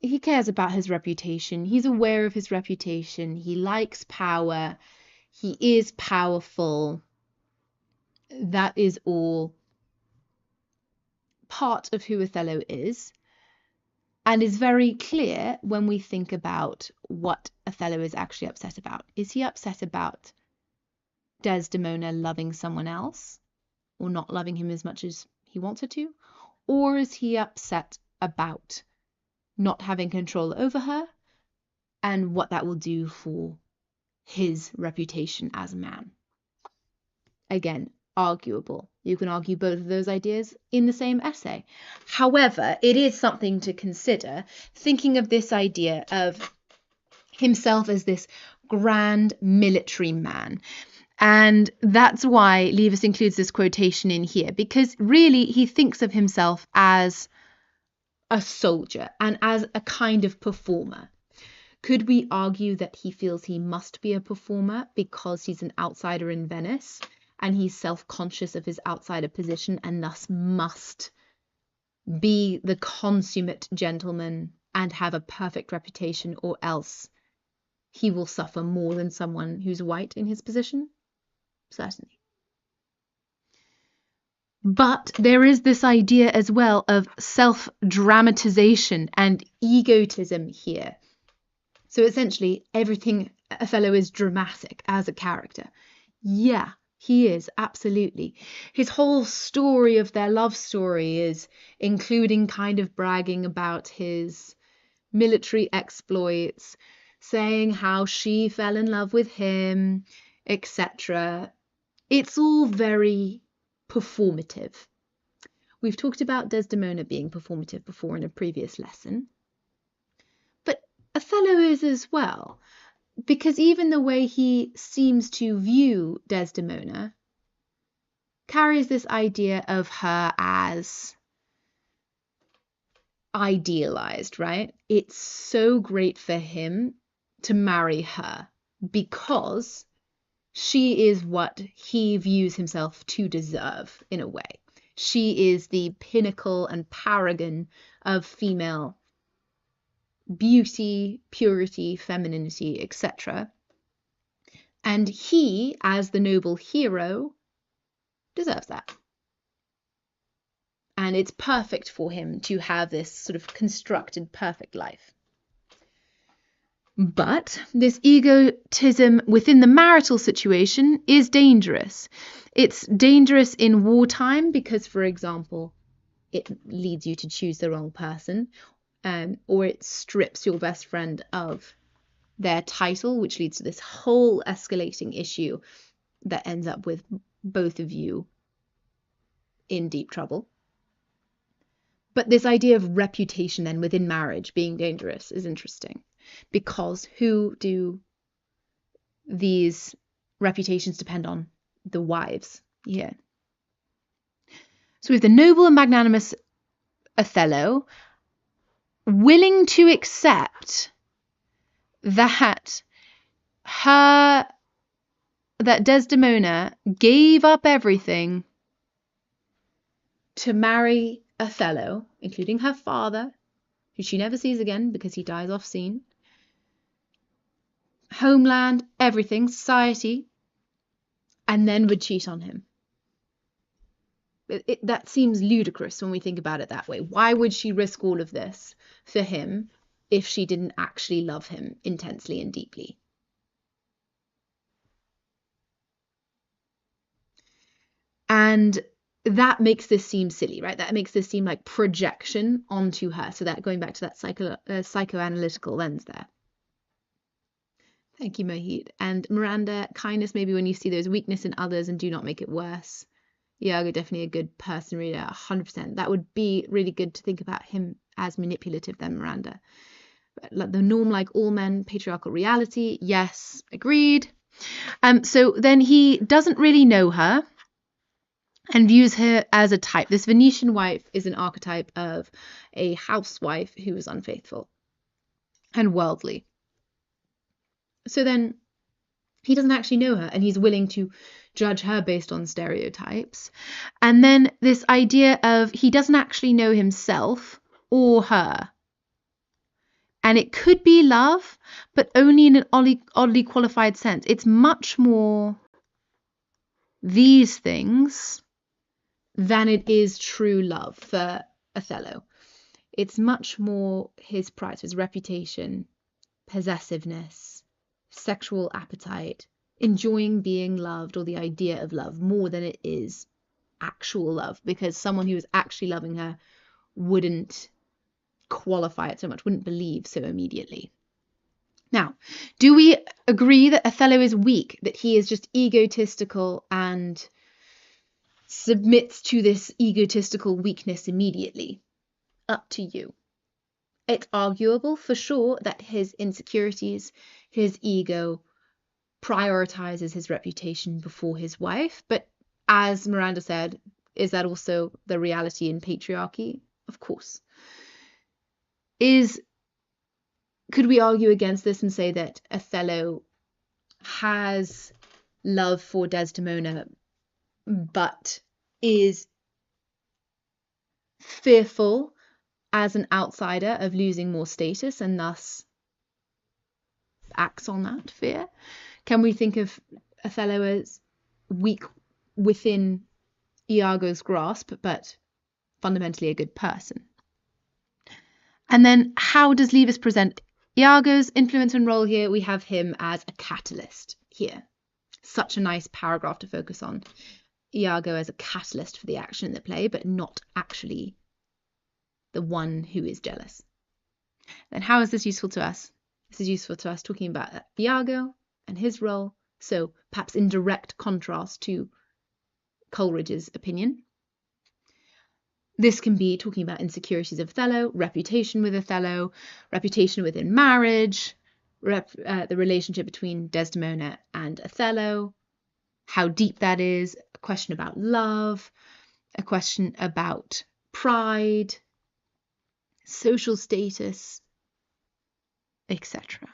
Speaker 1: He cares about his reputation. He's aware of his reputation. He likes power. He is powerful. That is all part of who Othello is, and is very clear when we think about what Othello is actually upset about. Is he upset about Desdemona loving someone else, or not loving him as much as he wants her to? Or is he upset about not having control over her and what that will do for his reputation as a man? Again, arguable. You can argue both of those ideas in the same essay. However, it is something to consider, thinking of this idea of himself as this grand military man. And that's why Leavis includes this quotation in here, because really he thinks of himself as a soldier and as a kind of performer. Could we argue that he feels he must be a performer because he's an outsider in Venice and he's self-conscious of his outsider position and thus must be the consummate gentleman and have a perfect reputation, or else he will suffer more than someone who's white in his position? Certainly. But there is this idea as well of self-dramatization and egotism here. So essentially, everything Othello is dramatic as a character. Yeah, he is, absolutely. His whole story of their love story is including kind of bragging about his military exploits, saying how she fell in love with him, etc. It's all very performative. We've talked about Desdemona being performative before in a previous lesson, but Othello is as well, because even the way he seems to view Desdemona carries this idea of her as idealized, right? It's so great for him to marry her because she is what he views himself to deserve in a way. She is the pinnacle and paragon of female beauty, purity, femininity, etc. And he, as the noble hero, deserves that. And it's perfect for him to have this sort of constructed perfect life. But this egotism within the marital situation is dangerous. It's dangerous in wartime because, for example, it leads you to choose the wrong person, or it strips your best friend of their title, which leads to this whole escalating issue that ends up with both of you in deep trouble. But this idea of reputation then within marriage being dangerous is interesting, because who do these reputations depend on? The wives here. So we have the noble and magnanimous Othello willing to accept that Desdemona gave up everything to marry Othello, including her father, who she never sees again because he dies off scene, homeland, everything, society, and then would cheat on him. That seems ludicrous when we think about it that way. Why would she risk all of this for him if she didn't actually love him intensely and deeply? And that makes this seem silly, right? That makes this seem like projection onto her. So that going back to that psychoanalytical lens there. Thank you, Mohit. And Miranda, kindness maybe when you see there's weakness in others and do not make it worse. Iago, definitely a good person reader, 100%. That would be really good to think about him as manipulative then, Miranda. But like the norm, like all men, patriarchal reality, yes, agreed. So then he doesn't really know her and views her as a type. This Venetian wife is an archetype of a housewife who is unfaithful and worldly. So then he doesn't actually know her, and he's willing to judge her based on stereotypes. And then this idea of he doesn't actually know himself or her. And it could be love, but only in an oddly qualified sense. It's much more these things than it is true love for Othello. It's much more his pride, his reputation, possessiveness, sexual appetite, enjoying being loved or the idea of love more than it is actual love, because someone who is actually loving her wouldn't qualify it so much, wouldn't believe so immediately. Now, do we agree that Othello is weak, that he is just egotistical and submits to this egotistical weakness immediately? Up to you. It's arguable for sure that his insecurities, his ego, prioritizes his reputation before his wife. But as Miranda said, is that also the reality in patriarchy? Of course. Could we argue against this and say that Othello has love for Desdemona, but is fearful as an outsider of losing more status and thus acts on that fear? Can we think of Othello as weak within Iago's grasp, but fundamentally a good person? And then how does Levis present Iago's influence and role here? We have him as a catalyst here. Such a nice paragraph to focus on. Iago as a catalyst for the action in the play, but not actually the one who is jealous. Then how is this useful to us? This is useful to us talking about Iago and his role, so perhaps in direct contrast to Coleridge's opinion. This can be talking about insecurities of Othello, reputation with Othello, reputation within marriage, the relationship between Desdemona and Othello, how deep that is, a question about love, a question about pride, social status, etc.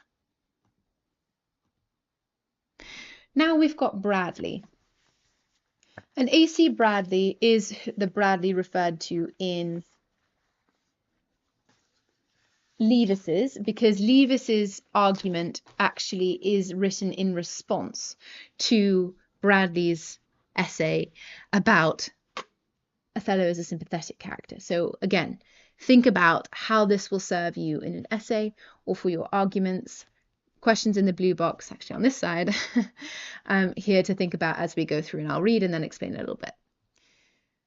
Speaker 1: Now we've got Bradley. And A.C. Bradley is the Bradley referred to in Levis's, because Levis's argument actually is written in response to Bradley's essay about Othello as a sympathetic character. So again, think about how this will serve you in an essay or for your arguments. Questions in the blue box, actually on this side, here to think about as we go through, and I'll read and then explain a little bit.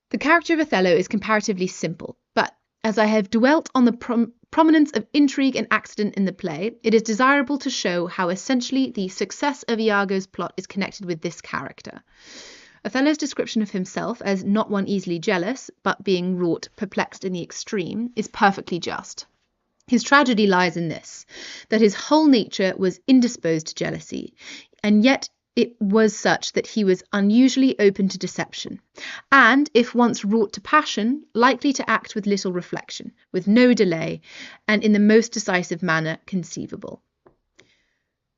Speaker 1: The character of Othello is comparatively simple, but as I have dwelt on the prominence of intrigue and accident in the play, it is desirable to show how essentially the success of Iago's plot is connected with this character. Othello's description of himself as not one easily jealous, but being wrought perplexed in the extreme, is perfectly just. His tragedy lies in this, that his whole nature was indisposed to jealousy, and yet it was such that he was unusually open to deception, and, if once wrought to passion, likely to act with little reflection, with no delay, and in the most decisive manner conceivable.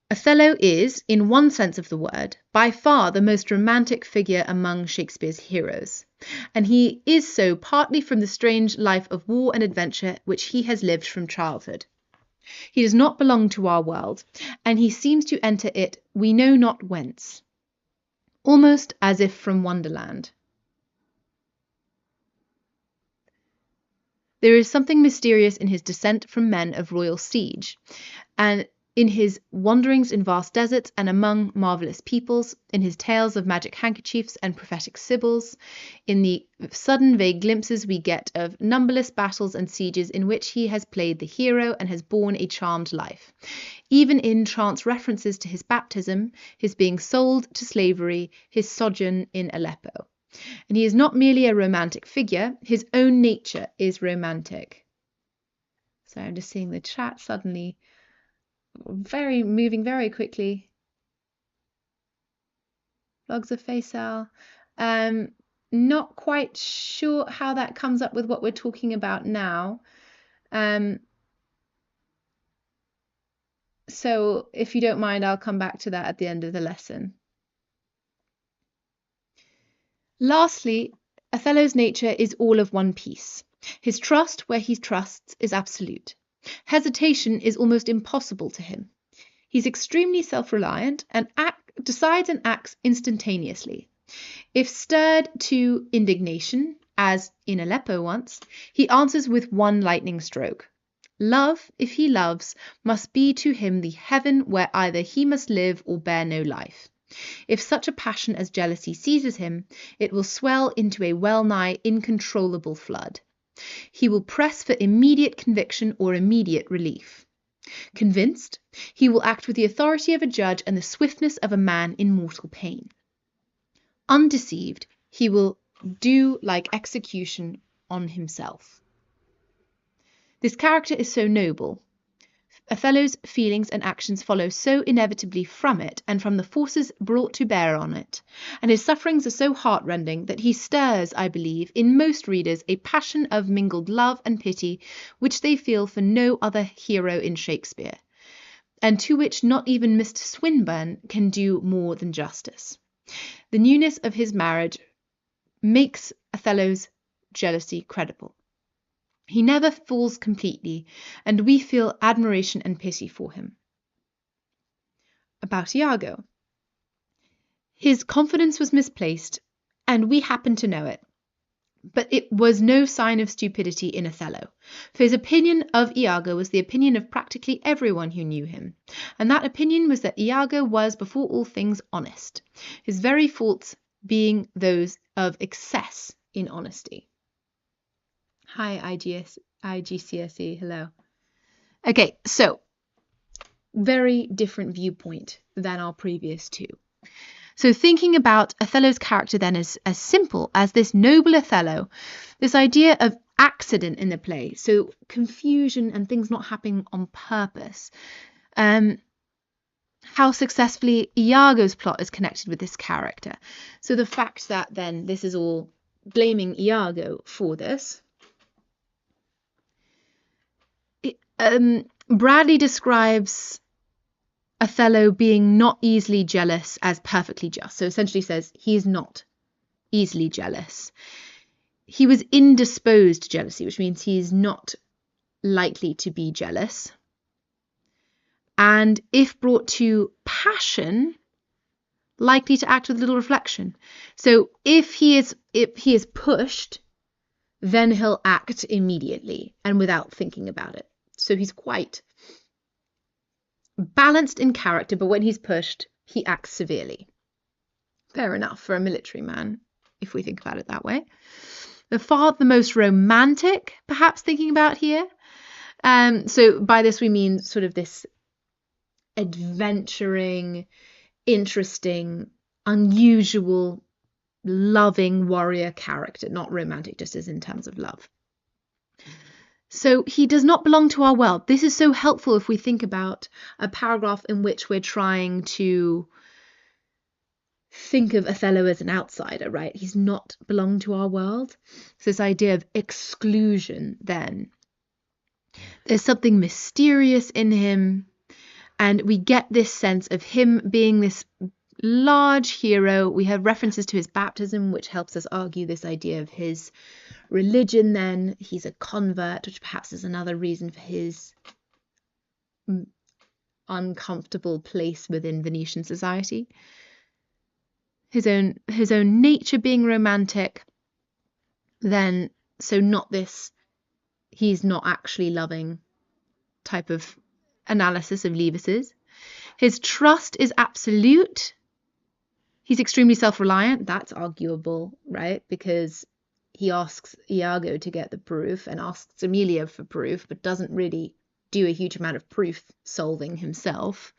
Speaker 1: Othello is, in one sense of the word, by far the most romantic figure among Shakespeare's heroes, and he is so partly from the strange life of war and adventure which he has lived from childhood. He does not belong to our world, and he seems to enter it we know not whence, almost as if from Wonderland. There is something mysterious in his descent from men of royal siege, and in his wanderings in vast deserts and among marvellous peoples, in his tales of magic handkerchiefs and prophetic sibyls, in the sudden vague glimpses we get of numberless battles and sieges in which he has played the hero and has borne a charmed life, even in chance references to his baptism, his being sold to slavery, his sojourn in Aleppo. And he is not merely a romantic figure, his own nature is romantic. So I'm just seeing the chat suddenly moving very quickly. Logs of Faisal. Not quite sure how that comes up with what we're talking about now. So if you don't mind, I'll come back to that at the end of the lesson. Lastly, Othello's nature is all of one piece. His trust where he trusts is absolute. Hesitation is almost impossible to him. He's extremely self-reliant and decides and acts instantaneously. If stirred to indignation, as in Aleppo once, he answers with one lightning stroke. Love, if he loves, must be to him the heaven where either he must live or bear no life. If such a passion as jealousy seizes him, it will swell into a well-nigh incontrollable flood. He will press for immediate conviction or immediate relief. Convinced, he will act with the authority of a judge and the swiftness of a man in mortal pain. Undeceived, he will do like execution on himself. This character is so noble, Othello's feelings and actions follow so inevitably from it and from the forces brought to bear on it, and his sufferings are so heartrending that he stirs, I believe, in most readers a passion of mingled love and pity which they feel for no other hero in Shakespeare, and to which not even Mr. Swinburne can do more than justice. The newness of his marriage makes Othello's jealousy credible. He never falls completely, and we feel admiration and pity for him. About Iago. His confidence was misplaced, and we happen to know it. But it was no sign of stupidity in Othello, for his opinion of Iago was the opinion of practically everyone who knew him, and that opinion was that Iago was, before all things, honest, his very faults being those of excess in honesty. Hi, IGCSE, hello. Okay, so very different viewpoint than our previous two. So thinking about Othello's character then as simple as this noble Othello, this idea of accident in the play, so confusion and things not happening on purpose, how successfully Iago's plot is connected with this character. So the fact that then this is all blaming Iago for this. Bradley describes Othello being not easily jealous as perfectly just. So essentially says he is not easily jealous. He was indisposed to jealousy, which means he is not likely to be jealous. And if brought to passion, likely to act with little reflection. So if he is pushed, then he'll act immediately and without thinking about it. So he's quite balanced in character, but when he's pushed, he acts severely. Fair enough for a military man, if we think about it that way. The most romantic, perhaps thinking about here. So by this we mean sort of this adventuring, interesting, unusual, loving warrior character, not romantic, just as in terms of love. So he does not belong to our world. This is so helpful if we think about a paragraph in which we're trying to think of Othello as an outsider, right? He's not belong to our world. So this idea of exclusion then. There's something mysterious in him, and we get this sense of him being this large hero. We have references to his baptism, which helps us argue this idea of his religion then. He's a convert, which perhaps is another reason for his uncomfortable place within Venetian society. His own nature being romantic, then, so not this, he's not actually loving type of analysis of Lewis's. His trust is absolute. He's extremely self-reliant. That's arguable, right? Because he asks Iago to get the proof and asks Emilia for proof, but doesn't really do a huge amount of proof solving himself.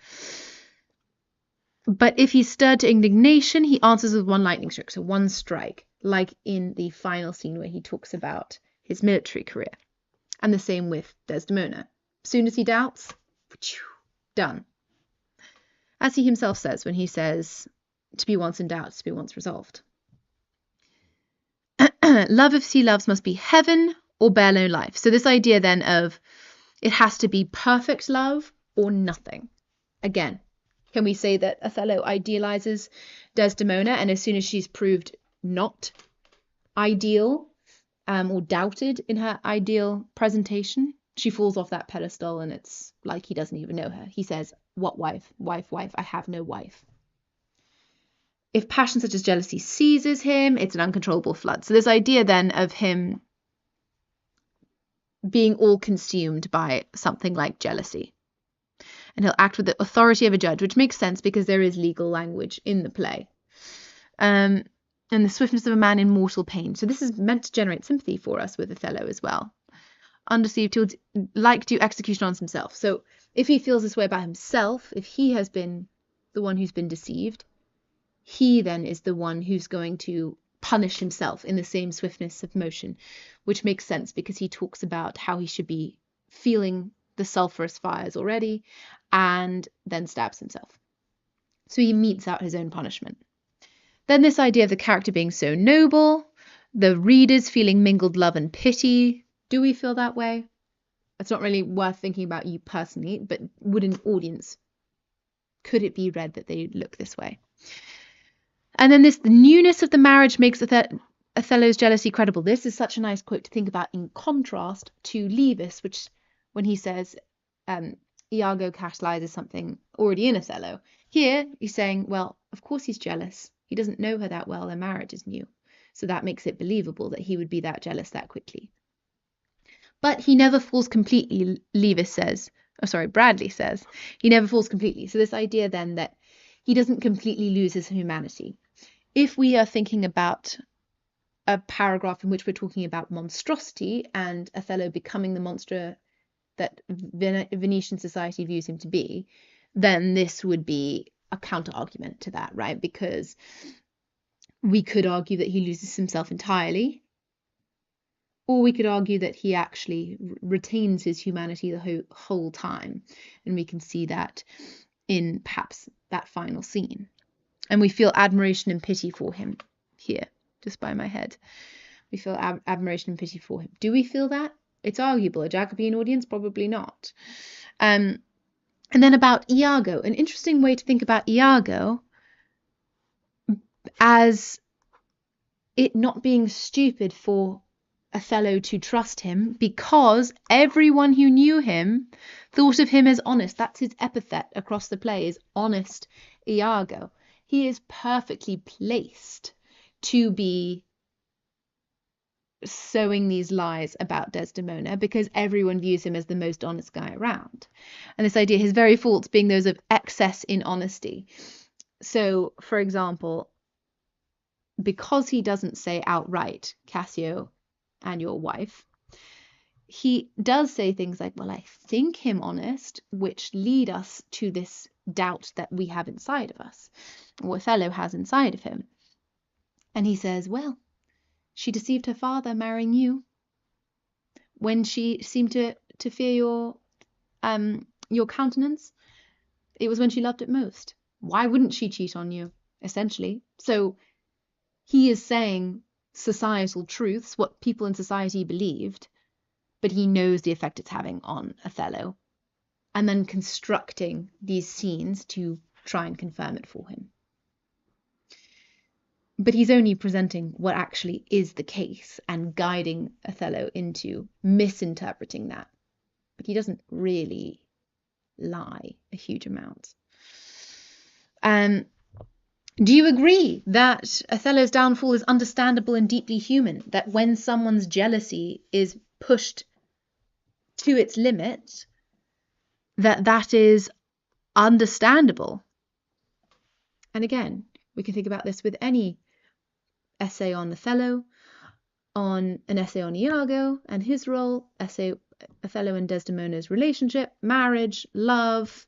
Speaker 1: But if he's stirred to indignation, he answers with one lightning stroke, so one strike, like in the final scene where he talks about his military career. And the same with Desdemona. As soon as he doubts, done. As he himself says when he says, to be once in doubt, to be once resolved. Love, if he loves, must be heaven or bear no life. So this idea then of it has to be perfect love or nothing. Again, can we say that Othello idealizes Desdemona, and as soon as she's proved not ideal or doubted in her ideal presentation, she falls off that pedestal and it's like he doesn't even know her. He says, what wife? Wife, wife, I have no wife. If passion such as jealousy seizes him, it's an uncontrollable flood. So this idea then of him being all consumed by something like jealousy. And he'll act with the authority of a judge, which makes sense because there is legal language in the play. And the swiftness of a man in mortal pain. So this is meant to generate sympathy for us with Othello as well. Undeceived, he'll like do execution on himself. So if he feels this way about himself, if he has been the one who's been deceived, he then is the one who's going to punish himself in the same swiftness of motion, which makes sense because he talks about how he should be feeling the sulphurous fires already, and then stabs himself. So he metes out his own punishment. Then this idea of the character being so noble, the readers feeling mingled love and pity. Do we feel that way? It's not really worth thinking about you personally, but would an audience, could it be read that they look this way? And then the newness of the marriage makes Othello's jealousy credible. This is such a nice quote to think about in contrast to Levis, which when he says Iago catalyzes something already in Othello. Here he's saying, well, of course he's jealous. He doesn't know her that well. Their marriage is new. So that makes it believable that he would be that jealous that quickly. But he never falls completely, Bradley says. He never falls completely. So this idea then that he doesn't completely lose his humanity. If we are thinking about a paragraph in which we're talking about monstrosity and Othello becoming the monster that Venetian society views him to be, then this would be a counter argument to that, right? Because we could argue that he loses himself entirely, or we could argue that he actually retains his humanity the whole time. And we can see that in perhaps that final scene. And we feel admiration and pity for him here, just by my head. We feel admiration and pity for him. Do we feel that? It's arguable. A Jacobean audience? Probably not. And then about Iago, an interesting way to think about Iago as it not being stupid for Othello to trust him, because everyone who knew him thought of him as honest. That's his epithet across the play, is honest Iago. He is perfectly placed to be sowing these lies about Desdemona because everyone views him as the most honest guy around. And this idea, his very faults being those of excess in honesty. So, for example, because he doesn't say outright, Cassio and your wife, he does say things like, well, I think him honest, which lead us to this doubt that we have inside of us, or Othello has inside of him. And he says, well, she deceived her father marrying you when she seemed to fear your countenance. It was when she loved it most. Why wouldn't she cheat on you, essentially? So he is saying societal truths, what people in society believed, but he knows the effect it's having on Othello, and then constructing these scenes to try and confirm it for him. But he's only presenting what actually is the case and guiding Othello into misinterpreting that. But he doesn't really lie a huge amount. Do you agree that Othello's downfall is understandable and deeply human? That when someone's jealousy is pushed to its limit, that is understandable? And again, we can think about this with any essay on Othello, on an essay on Iago and his role, essay Othello and Desdemona's relationship, marriage, love,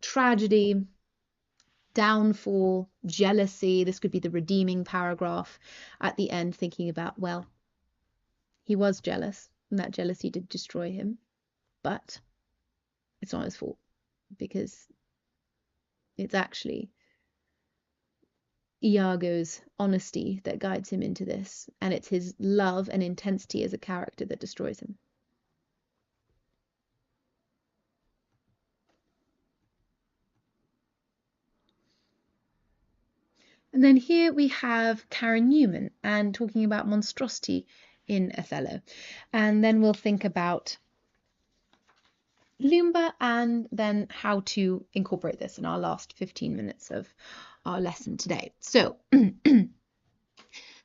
Speaker 1: tragedy, downfall, jealousy. This could be the redeeming paragraph at the end, thinking about, well, he was jealous and that jealousy did destroy him, but it's not his fault because it's actually Iago's honesty that guides him into this, and it's his love and intensity as a character that destroys him. And then here we have Karen Newman and talking about monstrosity in Othello. And then we'll think about Lumba and then how to incorporate this in our last 15 minutes of our lesson today. So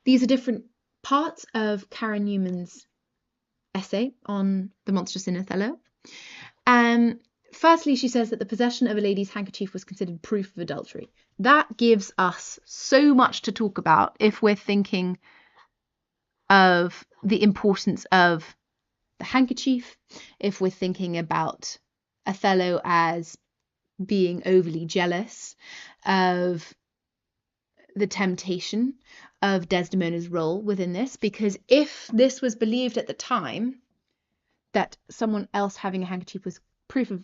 Speaker 1: these are different parts of Karen Newman's essay on the monstrous in Othello. Firstly, she says that the possession of a lady's handkerchief was considered proof of adultery. That gives us so much to talk about if we're thinking of the importance of the handkerchief, if we're thinking about Othello as being overly jealous of the temptation of Desdemona's role within this, because if this was believed at the time, that someone else having a handkerchief was proof of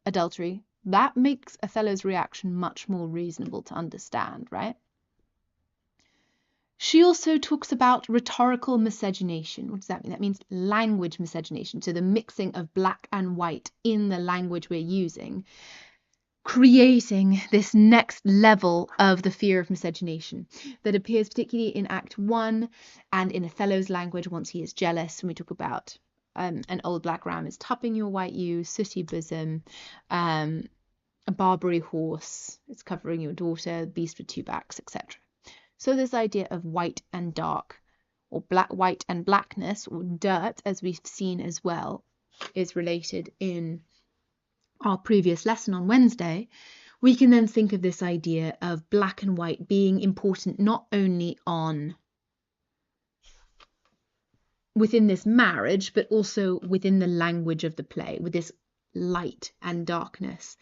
Speaker 1: adultery, that makes Othello's reaction much more reasonable to understand, right? She also talks about rhetorical miscegenation. What does that mean? That means language miscegenation. So the mixing of black and white in the language we're using, creating this next level of the fear of miscegenation that appears particularly in Act 1 and in Othello's language once he is jealous. When we talk about an old black ram is tupping your white ewe, sooty bosom, a Barbary horse, it's covering your daughter, beast with two backs, etc. So this idea of white and dark, or white and blackness, or dirt, as we've seen as well, is related in our previous lesson on Wednesday. We can then think of this idea of black and white being important not only within this marriage, but also within the language of the play, with this light and darkness,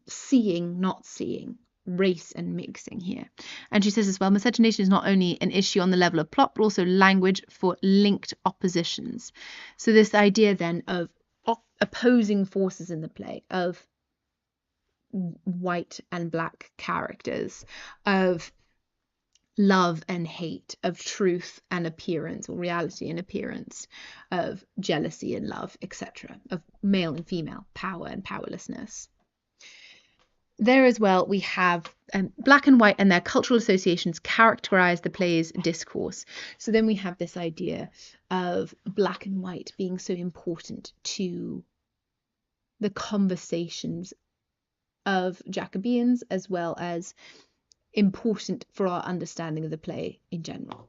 Speaker 1: seeing, not seeing, race and mixing here. And she says as well, miscegenation is not only an issue on the level of plot, but also language for linked oppositions. So this idea then of opposing forces in the play, of white and black characters, of love and hate, of truth and appearance, or reality and appearance, of jealousy and love, etc., of male and female, power and powerlessness. There as well, we have black and white and their cultural associations characterize the play's discourse. So then we have this idea of black and white being so important to the conversations of Jacobeans, as well as important for our understanding of the play in general.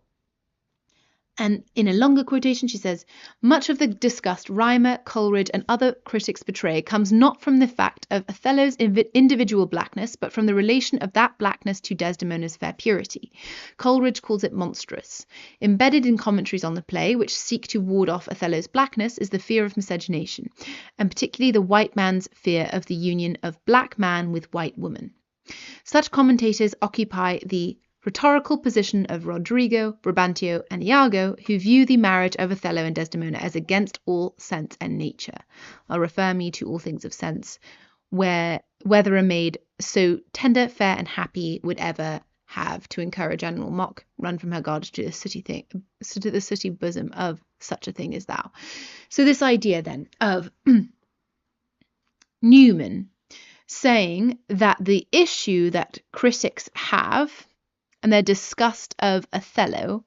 Speaker 1: And in a longer quotation, she says, much of the disgust Rymer, Coleridge, and other critics betray comes not from the fact of Othello's individual blackness, but from the relation of that blackness to Desdemona's fair purity. Coleridge calls it monstrous. Embedded in commentaries on the play, which seek to ward off Othello's blackness, is the fear of miscegenation, and particularly the white man's fear of the union of black man with white woman. Such commentators occupy the rhetorical position of Rodrigo, Brabantio, and Iago, who view the marriage of Othello and Desdemona as against all sense and nature. I'll refer me to All Things of Sense, whether a maid so tender, fair, and happy would ever have to incur a general mock, run from her guard to the sooty bosom of such a thing as thou. So this idea then of Newman saying that the issue that critics have, and their disgust of Othello,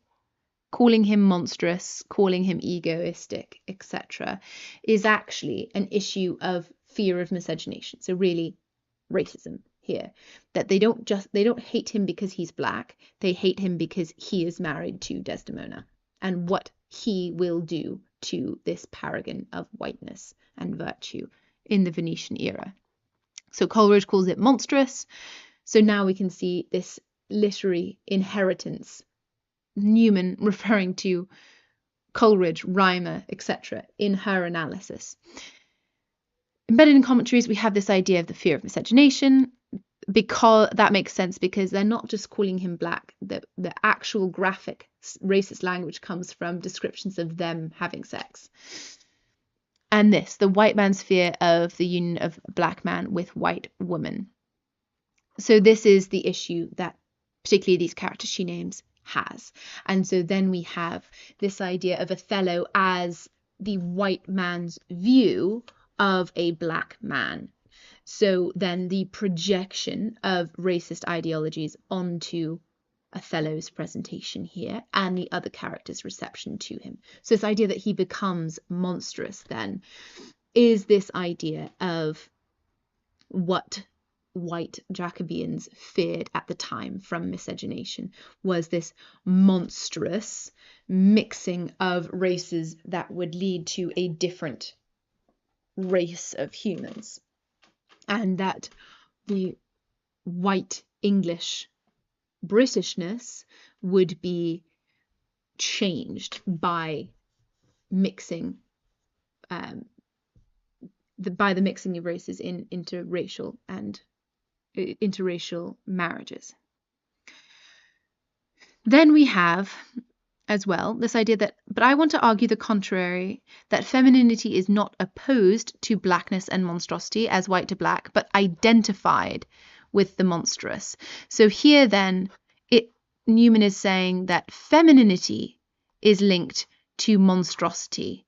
Speaker 1: calling him monstrous, calling him egoistic, etc., is actually an issue of fear of miscegenation. So really racism here, that they don't hate him because he's black, they hate him because he is married to Desdemona and what he will do to this paragon of whiteness and virtue in the Venetian era. So Coleridge calls it monstrous. So now we can see this literary inheritance, Newman referring to Coleridge, Rymer, etc., in her analysis. Embedded in commentaries, we have this idea of the fear of miscegenation, because that makes sense, because they're not just calling him black. The actual graphic racist language comes from descriptions of them having sex. And this, the white man's fear of the union of black man with white woman. So this is the issue that particularly these characters she names has. And so then we have this idea of Othello as the white man's view of a black man. So then the projection of racist ideologies onto Othello's presentation here and the other characters' reception to him. So this idea that he becomes monstrous then is this idea of what white Jacobeans feared at the time from miscegenation, was this monstrous mixing of races that would lead to a different race of humans, and that the white English Britishness would be changed by mixing by the mixing of races in interracial marriages. Then we have as well, this idea that, but I want to argue the contrary, that femininity is not opposed to blackness and monstrosity as white to black, but identified with the monstrous. So here then, Newman is saying that femininity is linked to monstrosity.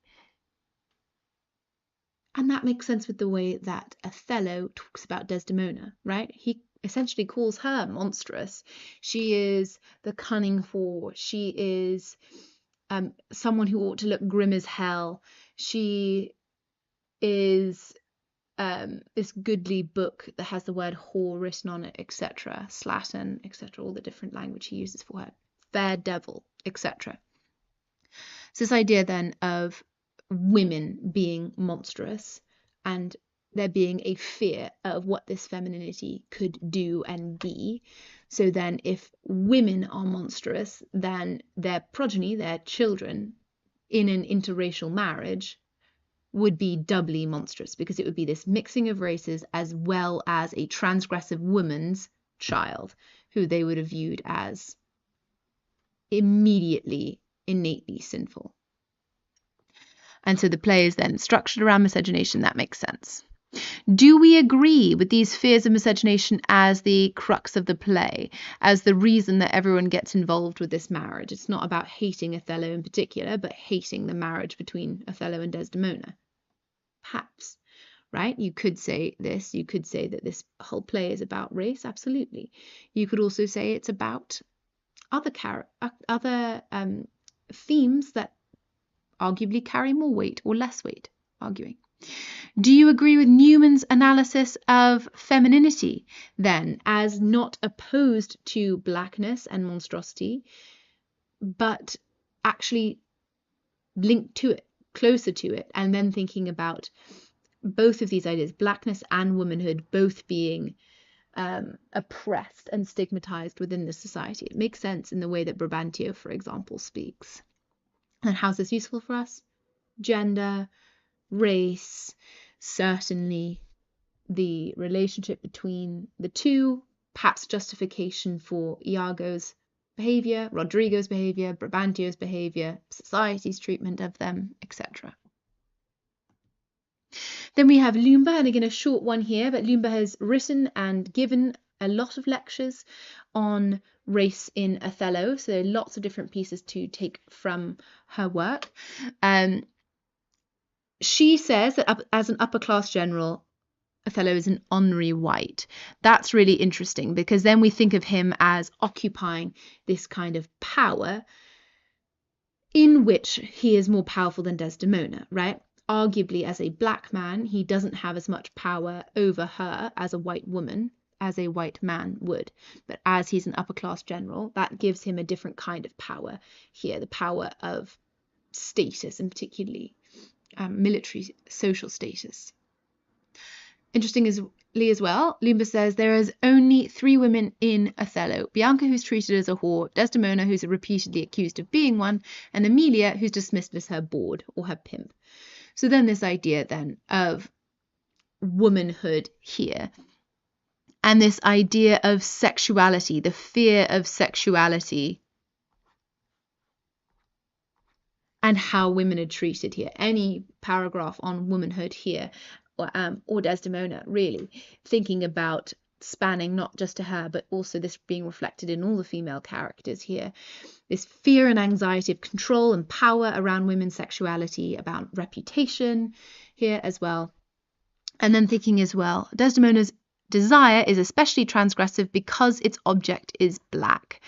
Speaker 1: And that makes sense with the way that Othello talks about Desdemona, right? He essentially calls her monstrous. She is the cunning whore. She is someone who ought to look grim as hell. She is this goodly book that has the word whore written on it, etc. Slattern, etc. All the different language he uses for her. Fair devil, etc. So this idea then of women being monstrous and there being a fear of what this femininity could do and be. So then if women are monstrous, then their progeny, their children in an interracial marriage would be doubly monstrous, because it would be this mixing of races as well as a transgressive woman's child who they would have viewed as immediately, innately sinful. And so the play is then structured around miscegenation. That makes sense. Do we agree with these fears of miscegenation as the crux of the play, as the reason that everyone gets involved with this marriage? It's not about hating Othello in particular, but hating the marriage between Othello and Desdemona. Perhaps, right? You could say this. You could say that this whole play is about race. Absolutely. You could also say it's about other themes that arguably carry more weight or less weight, arguing. Do you agree with Newman's analysis of femininity then as not opposed to blackness and monstrosity, but actually linked to it, closer to it, and then thinking about both of these ideas, blackness and womanhood, both being oppressed and stigmatized within the society? It makes sense in the way that Brabantio, for example, speaks. And how's this useful for us? Gender, race, certainly the relationship between the two, perhaps justification for Iago's behavior, Rodrigo's behavior, Brabantio's behavior, society's treatment of them, etc. Then we have Lumba, and again a short one here, but Lumba has written and given a lot of lectures on race in Othello, so there are lots of different pieces to take from her work. She says that as an upper class general, Othello is an honorary white. That's really interesting, because then we think of him as occupying this kind of power in which he is more powerful than Desdemona, right? Arguably, as a black man, he doesn't have as much power over her as a white woman, as a white man would. But as he's an upper class general, that gives him a different kind of power here, the power of status, and particularly military social status. Interestingly as well, Lumba says there is only 3 women in Othello: Bianca, who's treated as a whore, Desdemona, who's repeatedly accused of being one, and Emilia, who's dismissed as her bawd or her pimp. So then this idea then of womanhood here, and this idea of sexuality, the fear of sexuality, and how women are treated here. Any paragraph on womanhood here, or Desdemona, really, thinking about spanning not just to her, but also this being reflected in all the female characters here. This fear and anxiety of control and power around women's sexuality, about reputation here as well. And then thinking as well, Desdemona's desire is especially transgressive because its object is black.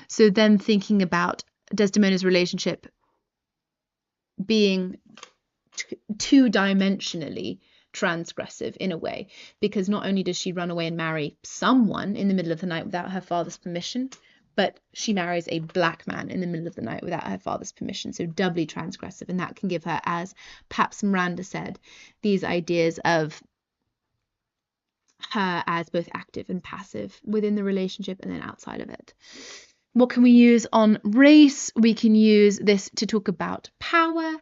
Speaker 1: So then thinking about Desdemona's relationship being two-dimensionally transgressive in a way, because not only does she run away and marry someone in the middle of the night without her father's permission, but she marries a black man in the middle of the night without her father's permission, so doubly transgressive. And that can give her, as perhaps Miranda said, these ideas of her as both active and passive within the relationship and then outside of it. What can we use on race? We can use this to talk about power,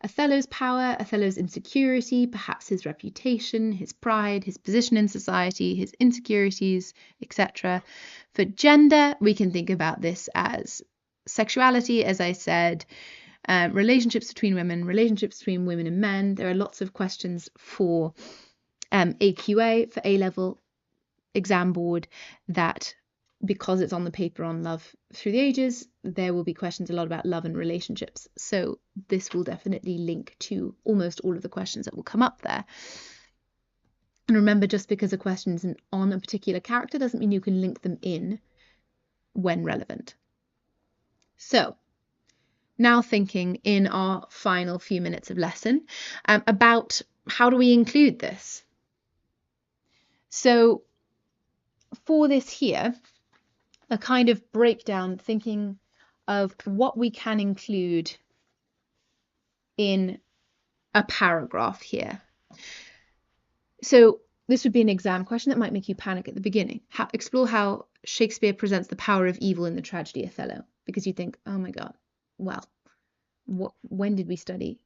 Speaker 1: Othello's insecurity, perhaps his reputation, his pride, his position in society, his insecurities, etc. For gender, we can think about this as sexuality, as I said, relationships between women and men. There are lots of questions for AQA, for A-level exam board, that because it's on the paper on love through the ages, there will be questions a lot about love and relationships. So this will definitely link to almost all of the questions that will come up there. And remember, just because a question isn't on a particular character doesn't mean you can link them in when relevant. So now thinking in our final few minutes of lesson about how do we include this. So for this here, a kind of breakdown, thinking of what we can include in a paragraph here. So this would be an exam question that might make you panic at the beginning. Explore how Shakespeare presents the power of evil in the tragedy Othello, because you think, oh my God, well, when did we study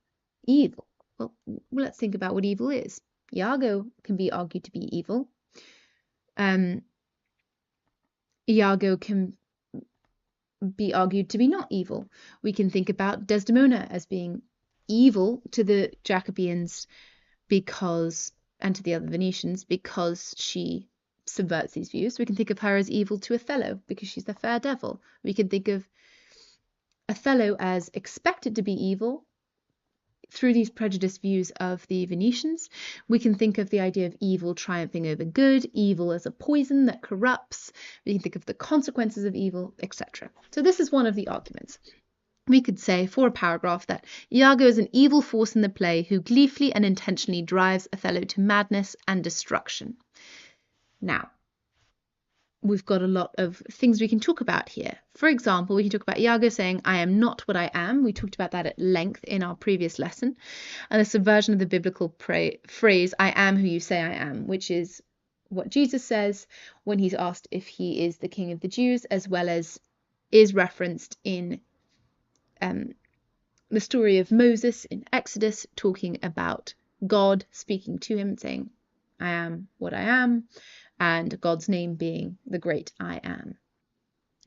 Speaker 1: evil? Well, let's think about what evil is. Iago can be argued to be evil. Iago can be argued to be not evil. We can think about Desdemona as being evil to the Jacobeans and to the other Venetians because she subverts these views. We can think of her as evil to Othello because she's the fair devil. We can think of Othello as expected to be evil through these prejudiced views of the Venetians. We can think of the idea of evil triumphing over good, evil as a poison that corrupts. We can think of the consequences of evil, etc. So this is one of the arguments. We could say for a paragraph that Iago is an evil force in the play who gleefully and intentionally drives Othello to madness and destruction. Now, we've got a lot of things we can talk about here. For example, we can talk about Iago saying, I am not what I am. We talked about that at length in our previous lesson. And the subversion of the biblical phrase, I am who you say I am, which is what Jesus says when he's asked if he is the King of the Jews, as well as is referenced in the story of Moses in Exodus, talking about God speaking to him, saying, I am what I am, and God's name being the great I am.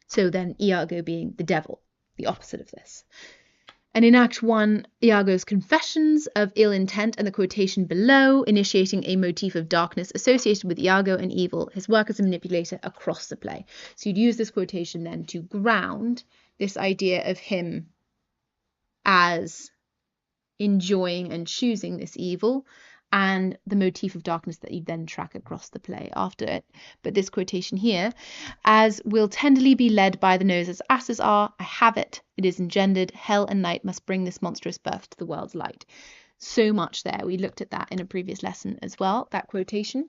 Speaker 1: So then Iago being the devil, the opposite of this. And in Act 1, Iago's confessions of ill intent and the quotation below, initiating a motif of darkness associated with Iago and evil, his work as a manipulator across the play. So you'd use this quotation then to ground this idea of him as enjoying and choosing this evil, and the motif of darkness that you then track across the play after it. But this quotation here, as will tenderly be led by the nose as asses are, I have it, it is engendered, hell and night must bring this monstrous birth to the world's light. So much there. We looked at that in a previous lesson as well, that quotation.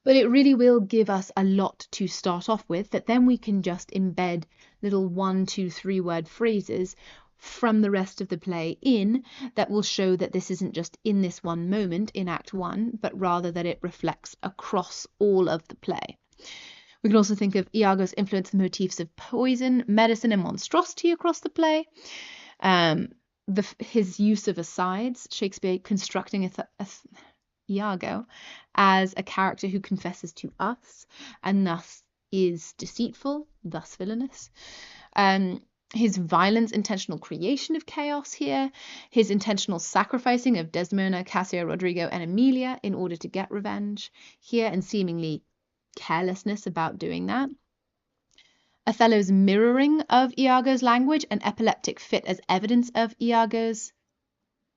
Speaker 1: But it really will give us a lot to start off with, that then we can just embed little 1, 2, 3 word phrases from the rest of the play in that will show that this isn't just in this one moment in Act 1, but rather that it reflects across all of the play. We can also think of Iago's influence and motifs of poison, medicine, and monstrosity across the play. His use of asides, Shakespeare constructing Iago as a character who confesses to us and thus is deceitful, thus villainous. His violent intentional creation of chaos here, his intentional sacrificing of Desdemona, Cassio, Rodrigo, and Emilia in order to get revenge here, and seemingly carelessness about doing that. Othello's mirroring of Iago's language, an epileptic fit as evidence of Iago's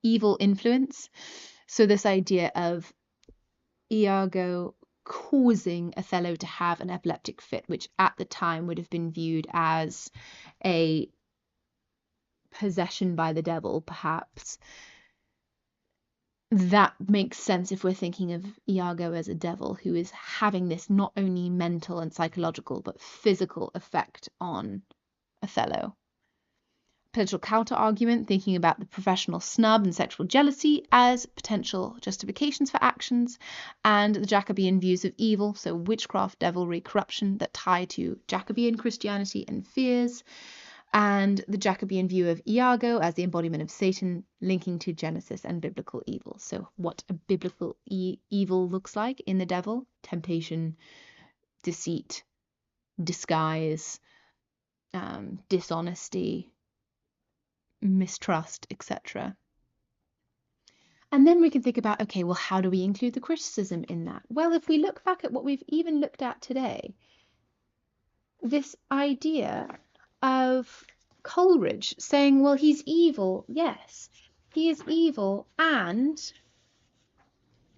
Speaker 1: evil influence. So this idea of Iago causing Othello to have an epileptic fit, which at the time would have been viewed as a possession by the devil, perhaps. That makes sense if we're thinking of Iago as a devil who is having this not only mental and psychological but physical effect on Othello. Potential counter-argument, thinking about the professional snub and sexual jealousy as potential justifications for actions, and the Jacobean views of evil, so witchcraft, devilry, corruption, that tie to Jacobean Christianity and fears, and the Jacobean view of Iago as the embodiment of Satan, linking to Genesis and biblical evil. So what a biblical evil looks like in the devil: temptation, deceit, disguise, dishonesty, mistrust, etc. And then we can think about, okay, well, how do we include the criticism in that? Well, if we look back at what we've even looked at today, this idea of Coleridge saying, well, he's evil. Yes, he is evil, and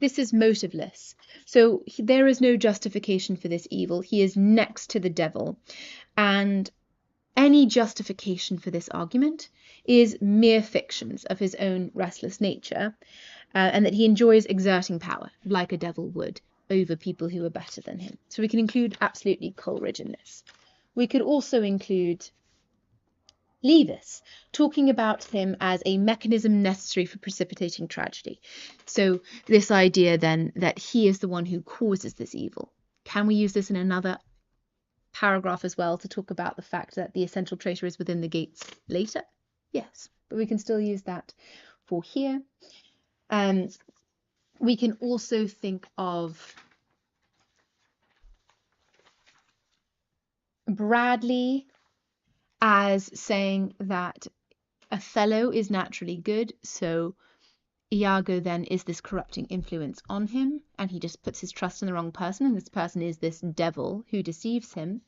Speaker 1: this is motiveless. So there is no justification for this evil. He is next to the devil. And any justification for this argument is mere fictions of his own restless nature, and that he enjoys exerting power, like a devil would, over people who are better than him. So we can include absolutely Coleridge in this. We could also include Leavis, talking about him as a mechanism necessary for precipitating tragedy. So this idea then that he is the one who causes this evil. Can we use this in another paragraph as well to talk about the fact that the essential traitor is within the gates later? Yes, but we can still use that for here. We can also think of Bradley as saying that Othello is naturally good, so Iago then is this corrupting influence on him, and he just puts his trust in the wrong person, and this person is this devil who deceives him.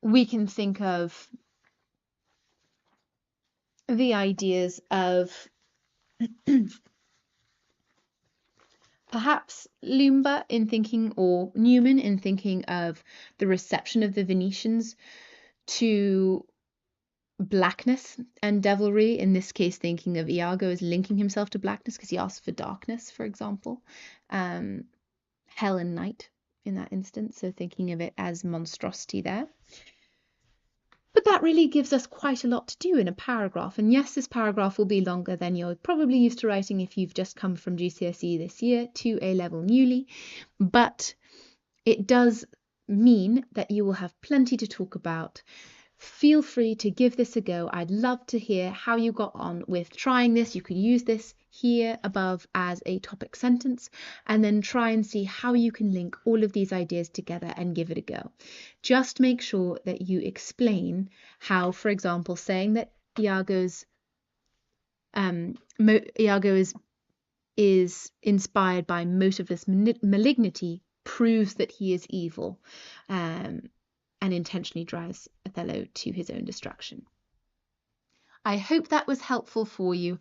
Speaker 1: We can think of the ideas of perhaps Lumba in thinking, or Newman in thinking of the reception of the Venetians to blackness and devilry, in this case thinking of Iago as linking himself to blackness because he asked for darkness, for example, hell and night in that instance, so thinking of it as monstrosity there. But that really gives us quite a lot to do in a paragraph, and yes, this paragraph will be longer than you're probably used to writing if you've just come from GCSE this year to A-level newly, but it does mean that you will have plenty to talk about. Feel free to give this a go. I'd love to hear how you got on with trying this. You can use this here above as a topic sentence and then try and see how you can link all of these ideas together and give it a go. Just make sure that you explain how, for example, saying that Iago is inspired by motiveless malignity proves that he is evil, and intentionally drives Othello to his own destruction. I hope that was helpful for you.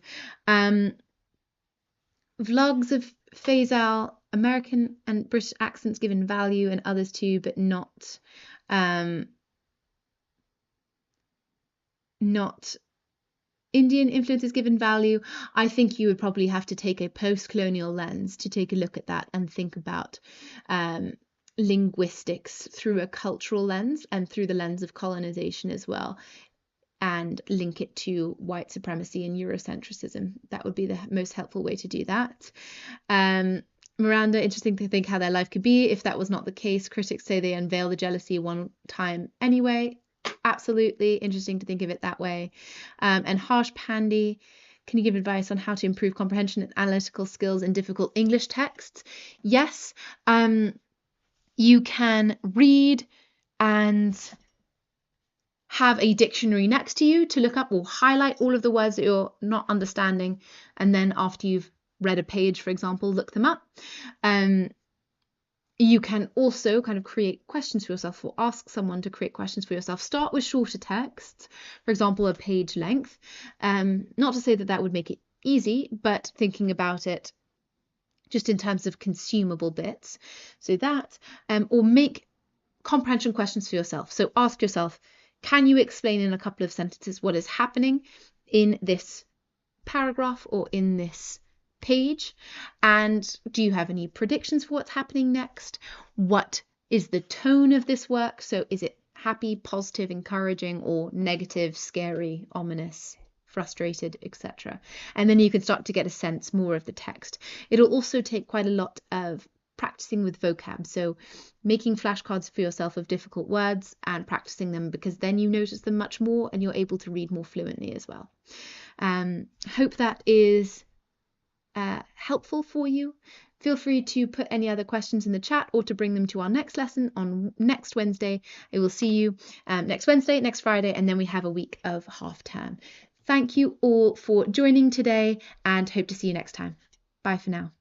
Speaker 1: Vlogs of Faisal, American and British accents given value, and others too, but not Indian influences given value. I think you would probably have to take a post-colonial lens to take a look at that and think about linguistics through a cultural lens and through the lens of colonization as well, and link it to white supremacy and Eurocentrism. That would be the most helpful way to do that. Miranda, interesting to think how their life could be if that was not the case. Critics say they unveil the jealousy one time anyway. Absolutely interesting to think of it that way. And Harsh Pandey, can you give advice on how to improve comprehension and analytical skills in difficult English texts? Yes. You can read and have a dictionary next to you to look up or highlight all of the words that you're not understanding, and then after you've read a page, for example, look them up. You can also kind of create questions for yourself, or ask someone to create questions for yourself. Start with shorter texts, for example, a page length. Not to say that that would make it easy, but thinking about it just in terms of consumable bits. So that, or make comprehension questions for yourself. So ask yourself, can you explain in a couple of sentences what is happening in this paragraph or in this page? And do you have any predictions for what's happening next? What is the tone of this work? So is it happy, positive, encouraging, or negative, scary, ominous, frustrated, etc.? And then you can start to get a sense more of the text. It'll also take quite a lot of practicing with vocab, so making flashcards for yourself of difficult words and practicing them, because then you notice them much more and you're able to read more fluently as well. Hope that is helpful for you. Feel free to put any other questions in the chat or to bring them to our next lesson on next Wednesday. I will see you next Wednesday, next Friday, and then we have a week of half term. Thank you all for joining today and hope to see you next time. Bye for now.